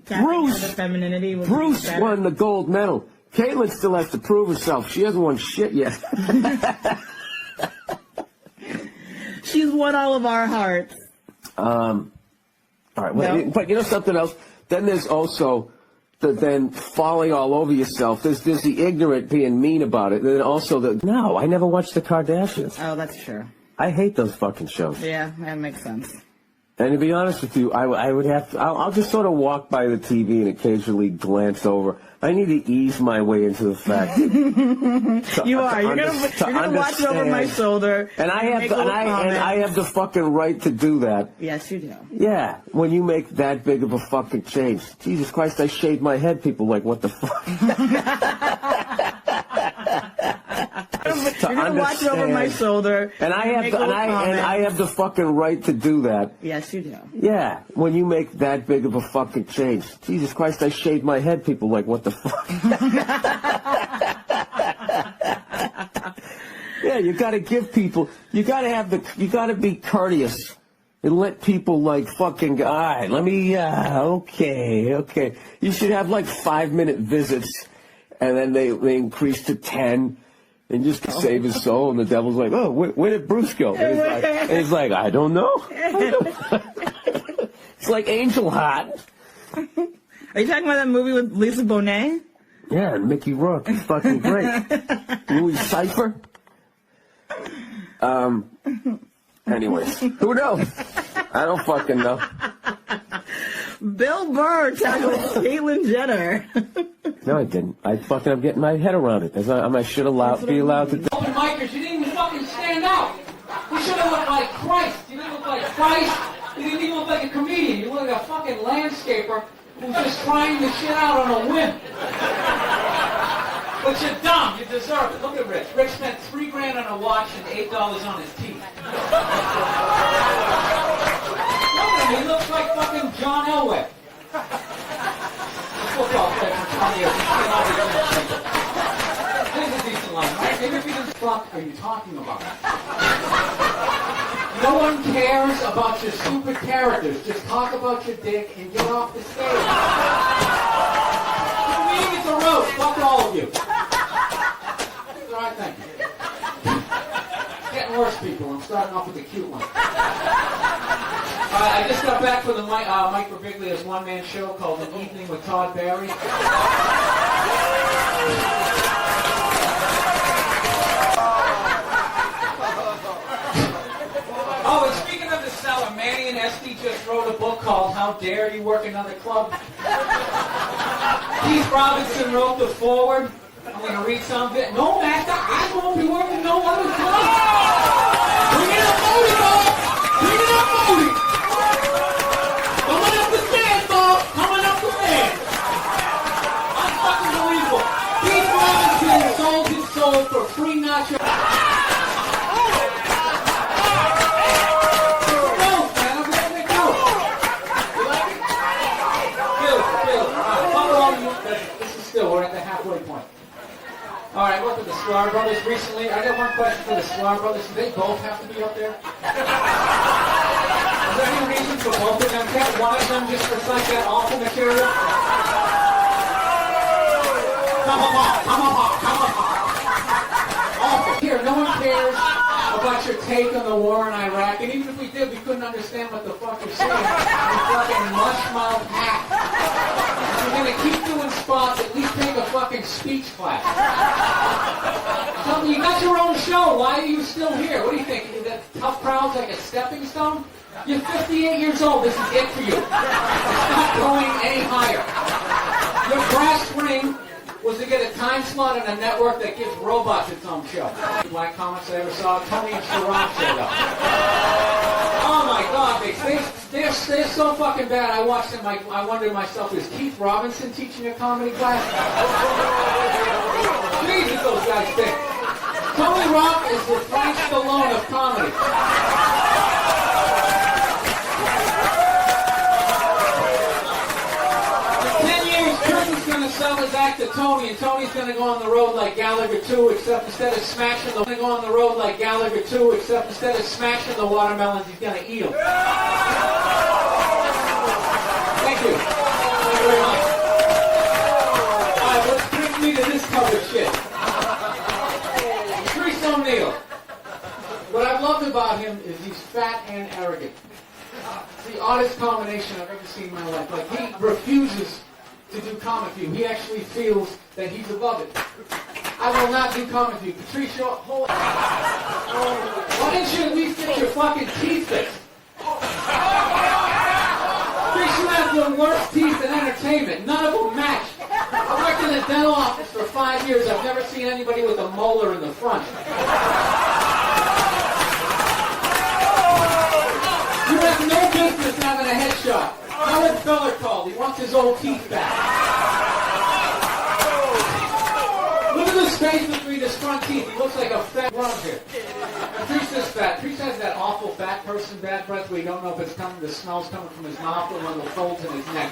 Bruce, femininity was Bruce won the gold medal. Caitlyn still has to prove herself. She hasn't won shit yet. She's won all of our hearts. All right, No. but you know something else? Then there's also then falling all over yourself. There's the ignorant being mean about it. And then also no, I never watched the Kardashians. Oh, that's true. I hate those fucking shows. Yeah, that makes sense. And to be honest with you, I would have to. I'll just sort of walk by the TV and occasionally glance over. I need to ease my way into the fact. You are. You're gonna watch it over my shoulder. And I have the fucking right to do that. Yes, you do. Yeah, when you make that big of a fucking change. Jesus Christ, I shaved my head. People like, what the fuck? You're gonna watch it over my shoulder. And I have the fucking right to do that. Yes, you do. Yeah, when you make that big of a fucking change. Jesus Christ, I shaved my head. People like, what the fuck? Yeah, you gotta give people, you gotta be courteous and let people like fucking, all right, let me, okay. You should have like 5-minute visits and then they increase to 10. And just to save his soul, and the devil's like, oh, where did Bruce go? And he's like, I don't know. It's like Angel Heart. Are you talking about that movie with Lisa Bonet? Yeah, and Mickey Rourke is fucking great. Louis Cypher. Anyways, who knows? I don't fucking know. Bill Burr tackled Caitlyn Jenner. No, I didn't. I'm getting my head around it. I should be allowed to. Open micers, you didn't even fucking stand out. You should have looked like Christ. You didn't look like Christ. You didn't even look like a comedian. You look like a fucking landscaper who's just trying the shit out on a whim. But you're dumb. You deserve it. Look at Rich. Rich spent $3 grand on a watch and $8 on his teeth. Look at him. He looks like fucking John Elway. Football player for 20 years. He's a decent line, right? Maybe if you didn't fuck, are you talking about? No one cares about your stupid characters. Just talk about your dick and get off the stage. The meeting is a roast. Fuck all of you. All right, thank you. Getting worse, people. I'm starting off with the cute one. I just got back from the Mike Birbiglia's one-man show called An Evening with Todd Barry. Oh, and speaking of the cellar, Manny and Esty just wrote a book called How Dare You Work Another Club. Keith Robinson wrote the foreword. I'm going to read some of it. No, Master, I won't be working no other club. Bring it up, Modi, dog. Bring it up, Modi. Coming up the stairs, dog. Coming up the stairs. Unfucking believable. Keith Robinson sold his soul for free nacho. We're at the halfway point. All right, look at the Sklar brothers recently. I got one question for the Sklar brothers. Do they both have to be up there? Is there any reason for both of them? Can't one of them just recite that awful material? Come on. Awful. Here, no one cares about your take on the war in Iraq. And even if we did, we couldn't understand what the fuck you're saying. You fucking mush-mouth hack. If you're going to keep doing spots, at least take a fucking speech class. You got your own show. Why are you still here? What do you think? That tough crowd's like a stepping stone? You're 58 years old. This is it for you. It's not going any higher. Your brass ring was to get a time slot on a network that gives robots its own show. Black comics I ever saw, Tony and Sharon showed up. Oh my God, they're so fucking bad. I watched them. I wondered to myself, is Keith Robinson teaching a comedy class? Jesus, those guys think. Tony Rock is the Frank Stallone of comedy. Sell his act to Tony, and Tony's going to go on the road like Gallagher 2, except instead of smashing the watermelons, he's going to eat them. Thank you. Thank you very much. All right, let's bring me to this cover shit. Chris O'Neill. What I loved about him is he's fat and arrogant. resignation I've ever seen in my life. Like, he refuses to do Comic View. He actually feels that he's above it. I will not do Comic View. Patricia, hold. Why didn't you at least get your fucking teeth fixed? Patricia has the worst teeth in entertainment. None of them match. I worked in the dental office for 5 years. I've never seen anybody with a molar in the front. You have no business having a headshot. Howard Feller called. He wants his old teeth back. Look at the space between his front teeth. He looks like a fat rump here. Patricia's fat. Patricia has that awful fat person bad breath where you don't know if it's coming, the smell's coming from his mouth or one of the folds in his neck.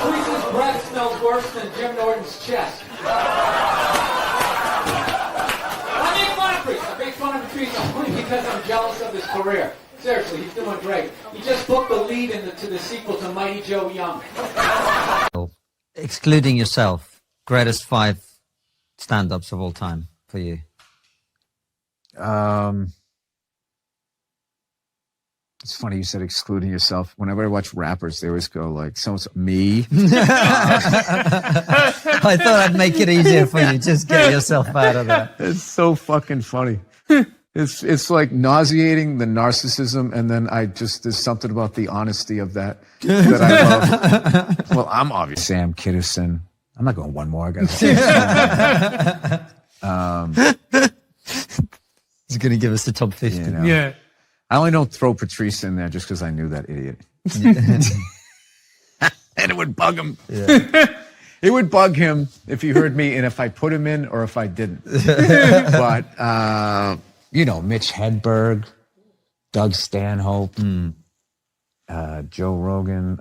Patricia's breath smells worse than Jim Norton's chest. I make fun of Patricia. I make fun of Patricia only because I'm jealous of his career. Seriously, he's doing great. He just booked the lead to the sequel to Mighty Joe Young. Excluding yourself, greatest 5 stand-ups of all time for you. It's funny you said excluding yourself. Whenever I watch rappers, they always go like, so me. I thought I'd make it easier for you. Just get yourself out of that. It's so fucking funny. It's like nauseating, the narcissism, and then there's something about the honesty of that I love. Well, I'm obviously Sam Kinison. I'm not going one more. I got He's going to give us the top 50. You know? Yeah. I only don't throw Patrice in there just because I knew that idiot. And it would bug him. Yeah. It would bug him if he heard me and if I put him in or if I didn't. But, Mitch Hedberg, Doug Stanhope, Joe Rogan,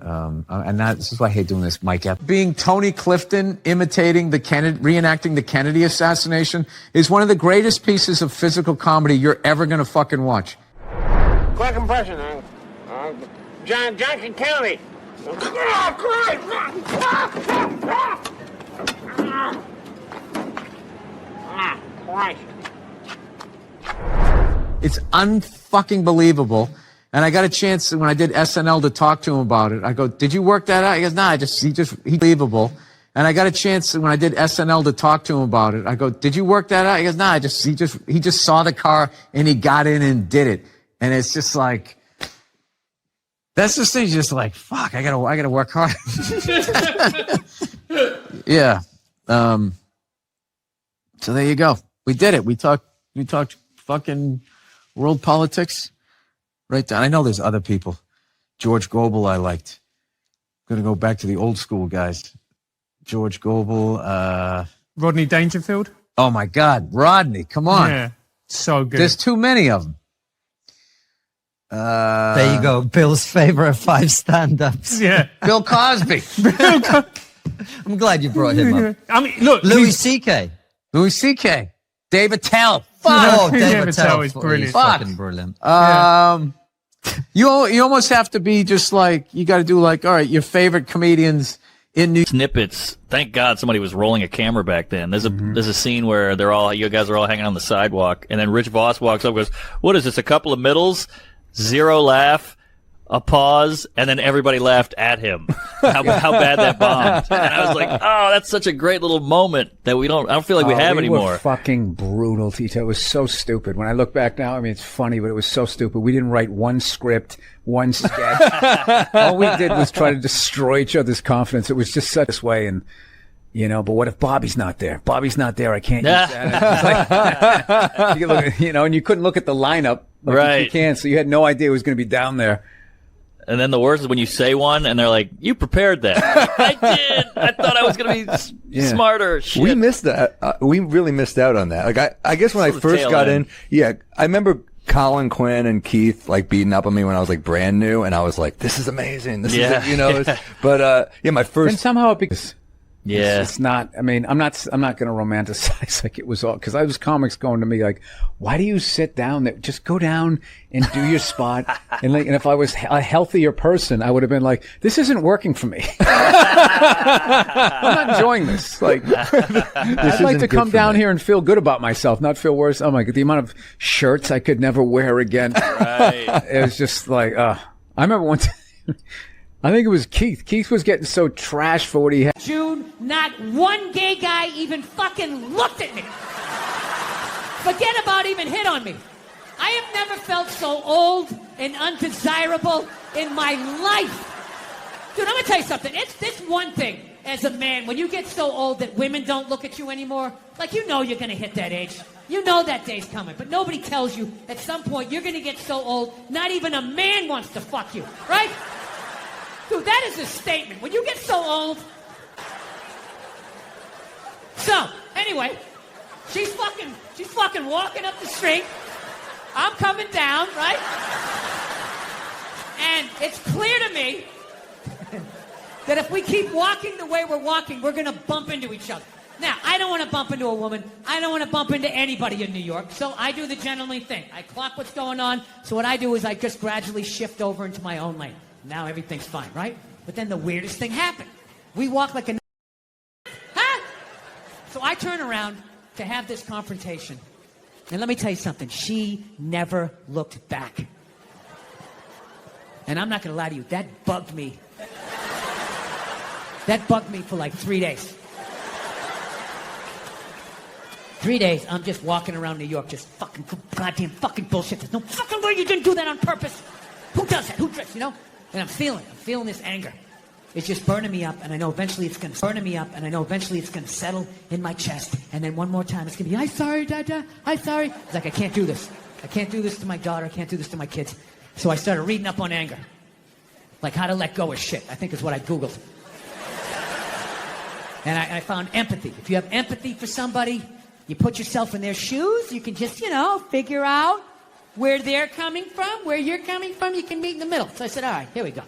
and this is why I hate doing this, Mike Epps. Being Tony Clifton imitating reenacting the Kennedy assassination is one of the greatest pieces of physical comedy you're ever going to fucking watch. Quick impression, John Kennedy. It's unfucking believable. And I got a chance when I did SNL to talk to him about it. I go, did you work that out? He goes, nah, he believable. And I got a chance when I did SNL to talk to him about it. I go, did you work that out? He goes, nah, he just saw the car and he got in and did it. And it's just like, that's the thing. Just like, fuck, I gotta work hard. Yeah. So there you go. We did it. We talked fucking world politics. Right down. I know there's other people. George Gobel I liked. Gonna go back to the old school guys. George Gobel. Rodney Dangerfield. Oh my God, Rodney! Come on. Yeah, so good. There's too many of them. There you go. Bill's favorite 5 stand-ups. Yeah. Bill Cosby. I'm glad you brought him up. I mean, look, Louis C.K. Louis C.K. David Tell. Fuck. Oh, David Tell is brilliant. He's fucking brilliant. You almost have to be just like, you got to do like, all right, your favorite comedians in New Snippets. Thank God somebody was rolling a camera back then. There's a scene where you guys are all hanging on the sidewalk, and then Rich Voss walks up and goes, "What is this? A couple of middles? 0 laugh, a pause, and then everybody laughed at him. How bad that bombed." And I was like, "Oh, that's such a great little moment that I don't feel like we have anymore." Were fucking brutal, Tito. It was so stupid. When I look back now, I mean, it's funny, but it was so stupid. We didn't write one script, one sketch. All we did was try to destroy each other's confidence. It was just such this way, and but what if Bobby's not there? Bobby's not there. I can't use that. You look at, and you couldn't look at the lineup. Like right. You can't, so you had no idea it was going to be down there. And then the worst is when you say one and they're like, "You prepared that." I did. I thought I was going to be smarter. Shit. We missed that. We really missed out on that. Like, I guess when I first got in, I remember Colin Quinn and Keith like beating up on me when I was like brand new, and I was like, "This is amazing. This is it," But my first. And somehow it because. Yeah. It's not, I mean, I'm not going to romanticize like it was all, because I was comics going to me like, why do you sit down there? Just go down and do your spot. And if I was a healthier person, I would have been like, this isn't working for me. I'm not enjoying this. Like, I'd like to come down here and feel good about myself, not feel worse. Oh my God, the amount of shirts I could never wear again. Right. It was just like, I remember one time, I think it was Keith. Keith was getting so trashed for what he had. June, not one gay guy even fucking looked at me. Forget about even hit on me. I have never felt so old and undesirable in my life. Dude, I'm gonna tell you something. It's this one thing as a man, when you get so old that women don't look at you anymore, like you know you're gonna hit that age. You know that day's coming, but nobody tells you at some point you're gonna get so old, not even a man wants to fuck you, right? Dude, that is a statement. When you get so old. So, anyway, she's fucking walking up the street. I'm coming down, right? And it's clear to me that if we keep walking the way we're walking, we're gonna bump into each other. Now, I don't want to bump into a woman. I don't want to bump into anybody in New York. So I do the gentlemanly thing. I clock what's going on. So what I do is I just gradually shift over into my own lane. Now everything's fine, right? But then the weirdest thing happened. We walk like a... Huh? So I turn around to have this confrontation. And let me tell you something. She never looked back. And I'm not going to lie to you. That bugged me. That bugged me for like 3 days. 3 days, I'm just walking around New York, just fucking goddamn fucking bullshit. There's no fucking way you didn't do that on purpose. Who does that? Who drifts, you know? And I'm feeling this anger. It's just burning me up, and I know eventually it's gonna settle in my chest. And then one more time, it's gonna be, I'm sorry, Dada, I'm sorry. It's like, I can't do this. I can't do this to my daughter. I can't do this to my kids. So I started reading up on anger. Like how to let go of shit, I think is what I Googled. And I found empathy. If you have empathy for somebody, you put yourself in their shoes, you can just, figure out where they're coming from, where you're coming from, you can meet in the middle. So I said, all right, here we go.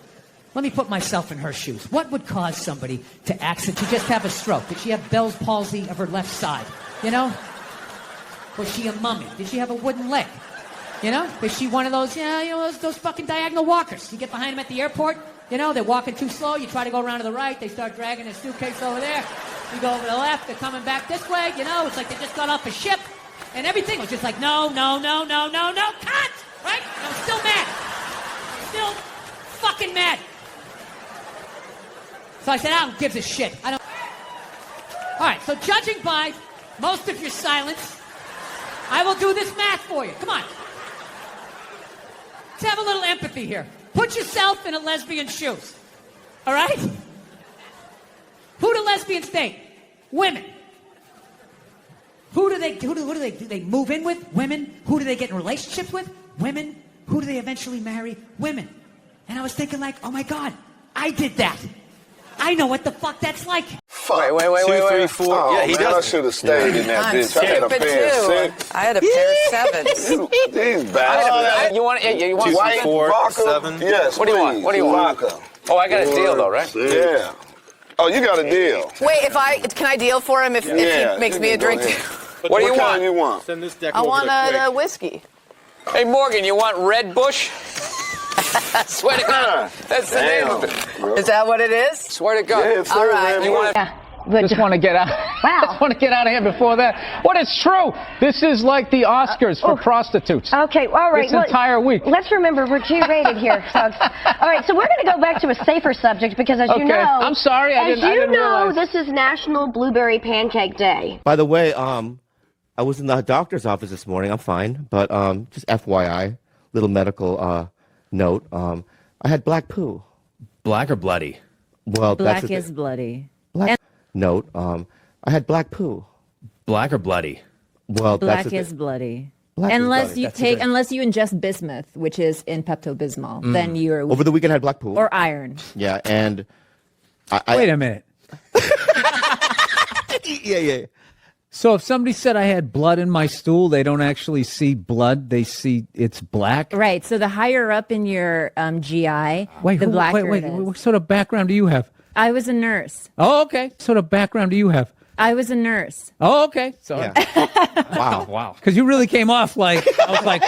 Let me put myself in her shoes. What would cause somebody to just have a stroke? Did she have Bell's palsy of her left side? Was she a mummy? Did she have a wooden leg? Was she one of those, those fucking diagonal walkers? You get behind them at the airport, they're walking too slow, you try to go around to the right, they start dragging a suitcase over there. You go over to the left, they're coming back this way, it's like they just got off a ship. And everything was just like, no, cut! Right? And I'm still mad. Still fucking mad. So I said, who gives a shit? I don't... All right, so judging by most of your silence, I will do this math for you. Come on. Let's have a little empathy here. Put yourself in a lesbian's shoes. All right? Who do lesbians date? Women. Do they move in with? Women. Who do they get in relationships with? Women. Who do they eventually marry? Women. And I was thinking like, oh my God, I did that. I know what the fuck that's like. Fuck. Wait. 2, 3, 4. Oh, Yeah, he man, I does. should have stayed in that bitch. I had a pair of 6. I had a pair of 7s. These bastards. You want 2, 4, vodka? 7? Yes. What do you want? What do you want? Vodka. Oh, I got a deal though, right? Yeah. Oh, you got a deal. Wait, can I deal for him if he makes me a drink? What do you want? You want? Send this deck I over want to a whiskey. Hey, Morgan, you want Red Bush? Swear to God. That's the name of it. Is that what it is? Swear to God. Yeah, all right. You want Just want to get out. Wow. Just want to get out of here before that. What is true? This is like the Oscars for prostitutes. Okay, all right. This entire week. Let's remember we're G-rated here, folks. All right, so we're going to go back to a safer subject because, as you know, I'm sorry, I didn't realize. this is National Blueberry Pancake Day. By the way, I was in the doctor's office this morning. I'm fine, but just FYI, little medical note. I had black poo. Black or bloody? Well, Black that's is bloody. black. Note. I had black poo. Black or bloody? Well, Black that's is bloody. Black is unless bloody. you That's take, okay. unless you ingest bismuth, which is in Pepto-Bismol, then you're Over the weekend, I had black poo. or iron. Yeah, and Wait a minute. yeah. So if somebody said I had blood in my stool, they don't actually see blood; they see it's black. Right. So the higher up in your GI, Wait, the blacker wait. it is. What sort of background do you have? I was a nurse. Oh, okay. What sort of background do you have? I was a nurse. Oh, okay. So, wow. Because you really came off like I was like.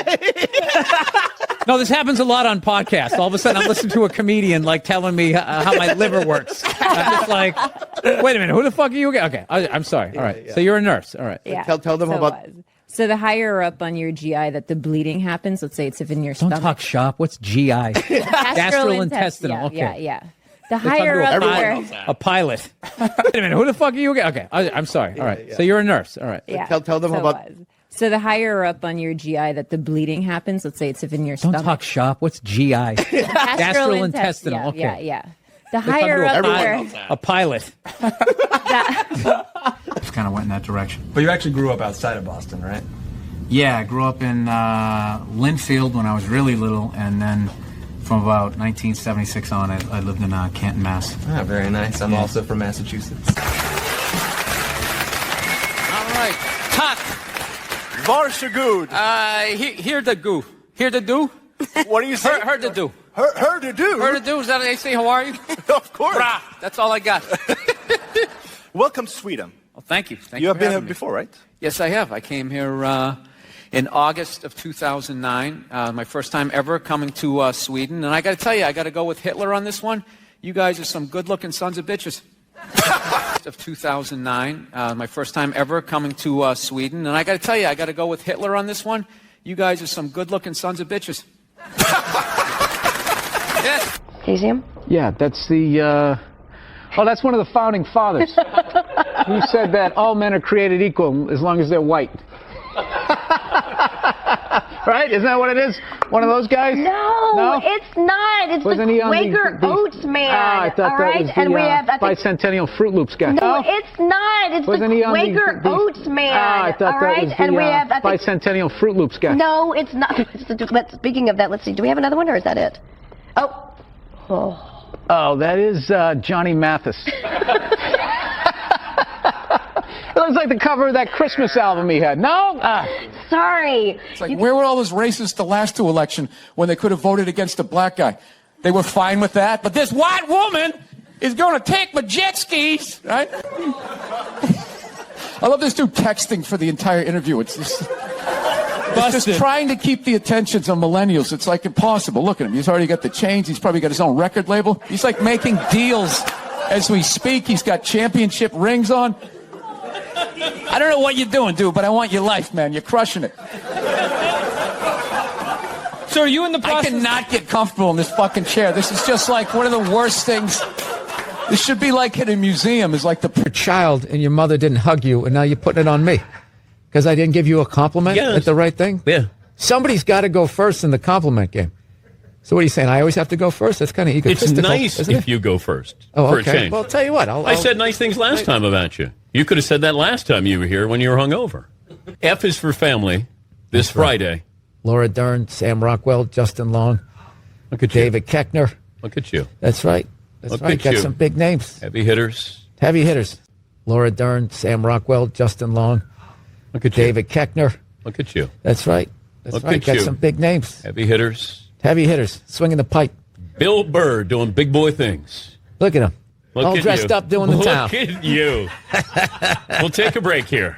No, this happens a lot on podcasts. All of a sudden, I'm listening to a comedian like telling me how my liver works. I'm just like, wait a minute, who the fuck are you again? Okay, I'm sorry. All right, so you're a nurse. All right. Yeah. Tell them so about. So the higher up on your GI that the bleeding happens, let's say it's in your Don't stomach. talk shop. What's GI? Gastrointestinal. Yeah, Okay. yeah. The higher up there. A pilot. Wait a minute. Who the fuck are you again? Okay. I'm sorry. All right. So you're a nurse. All right. Yeah. Tell them So about. So the higher up on your GI that the bleeding happens, let's say it's in your Don't stomach. talk shop. What's GI? Gastrointestinal. Okay. Yeah. The higher up there. A pilot. Just kind of went in that direction. But you actually grew up outside of Boston, right? Yeah, I grew up in Linfield when I was really little, and then from about 1976 on, I lived in Canton, Mass. Ah, very nice. I'm also from Massachusetts. All right. Tuck. Varsågod. Here the goo. Here the do? What do you say? Heard the do. Heard to do. Heard the do? Is that how they say how are you? Of course. Brah. That's all I got. Welcome to Sweden. Well, thank you. You have been here me. before, right? Yes, I have. I came here in August of 2009. My first time ever coming to Sweden. And I got to tell you, I got to go with Hitler on this one. You guys are some good-looking sons of bitches. Of 2009. My first time ever coming to Sweden. And I got to tell you, I got to go with Hitler on this one. You guys are some good-looking sons of bitches. Yes. Cesium? Yeah, that's the. That's one of the founding fathers who said that all men are created equal as long as they're white. Right? Isn't that what it is? One of those guys? No, it's not. It's Wasn't he the on Quaker Oats man. I thought all that right, was the and we have bicentennial Fruit Loops guy. No, it's not. It's Wasn't the he on Quaker Oats man. I thought all that right, was the and we have bicentennial Fruit Loops guy. No, it's not. Speaking of that, let's see. Do we have another one, or is that it? Oh, that is Johnny Mathis. It looks like the cover of that Christmas album he had. No? Sorry. It's like, where were all those racists the last two elections when they could have voted against a black guy? They were fine with that. But this white woman is going to take my jet skis, right? I love this dude texting for the entire interview. It's just trying to keep the attentions of millennials. It's like impossible. Look at him. He's already got the chains. He's probably got his own record label. He's like making deals as we speak. He's got championship rings on. I don't know what you're doing, dude, but I want your life, man. You're crushing it. So are you in the process? I cannot get comfortable in this fucking chair. This is just like one of the worst things. This should be like in a museum. Is like Your child and your mother didn't hug you, and now you're putting it on me because I didn't give you a compliment at the right thing. Yeah. Somebody's got to go first in the compliment game. So what are you saying? I always have to go first? That's kind of egotistical. It's nice isn't it? if you go first. Oh, for okay. a change. Well, I'll tell you what. I said nice things last time about you. You could have said that last time you were here when you were hungover. F is for family this Friday. Laura Dern, Sam Rockwell, Justin Long. Look at David Koechner. Look at you. That's right. That's Look right. at Got you. some big names. Heavy hitters. Heavy hitters. Laura Dern, Sam Rockwell, Justin Long. Look at David Koechner. Look at you. That's right. That's Look right. at Got you. some big names. Heavy hitters. Heavy hitters. Swinging the pipe. Bill Burr doing big boy things. Look at him. Look All at dressed you. up doing the town. Look at you. We'll take a break here.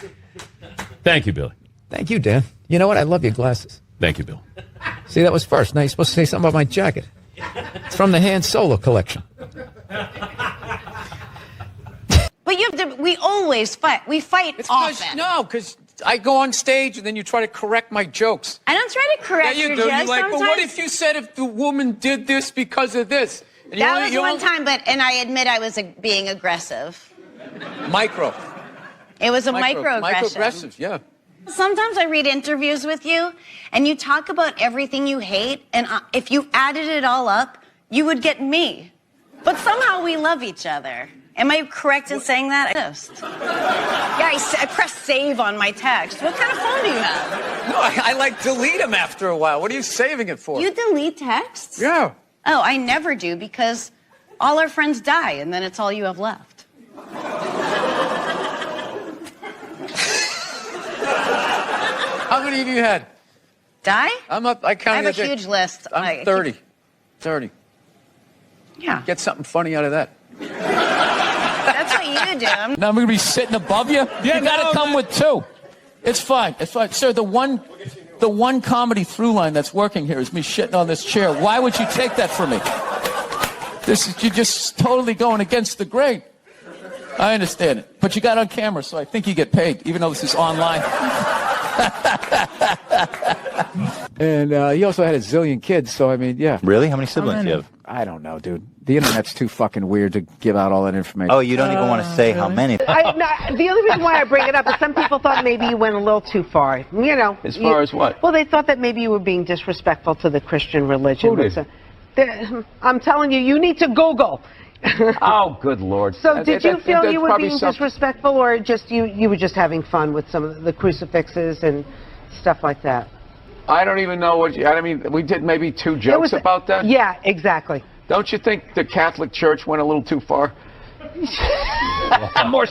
Thank you, Billy. Thank you, Dan. You know what? I love your glasses. Thank you, Bill. See, that was first. Now you're supposed to say something about my jacket. It's from the Han Solo collection. But you have to, we always fight. We fight often. No, because I go on stage and then you try to correct my jokes. I don't try to correct Yeah, you your do. jokes You're like, sometimes. but what if you said if the woman did this because of this? And That was one time, and I admit I was being aggressive. Micro. It was a microaggression. Microaggressive, yeah. Sometimes I read interviews with you, and you talk about everything you hate, and if you added it all up, you would get me. But somehow we love each other. Am I correct in saying that? Yeah, I pressed save on my text. What kind of phone do you have? No, I like delete them after a while. What are you saving it for? You delete texts? Yeah. Oh, I never do because all our friends die, and then it's all you have left. How many of you had? Die? I'm up. I I counted. have a huge list. I'm 30. 30. Yeah. Get something funny out of that. That's what you do. Now I'm going to be sitting above you? Yeah, you got to come with two. It's fine. It's fine. Sir, the one comedy through line that's working here is me shitting on this chair. Why would you take that from me? You're just totally going against the grain. I understand it. But you got on camera, so I think you get paid, even though this is online. And he also had a zillion kids, so I mean, yeah. Really? How many siblings do you have? I don't know, dude. The internet's too fucking weird to give out all that information. Oh, you don't even want to say how many? The only reason why I bring it up is some people thought maybe you went a little too far. You know. As far as what? Well, they thought that maybe you were being disrespectful to the Christian religion. Who did? I'm telling you, you need to Google. Oh, good Lord. So did you feel you were being disrespectful, or just you were just having fun with some of the crucifixes and stuff like that? I don't even know what. I mean, we did maybe 2 jokes about that. Yeah, exactly. Don't you think the Catholic Church went a little too far? More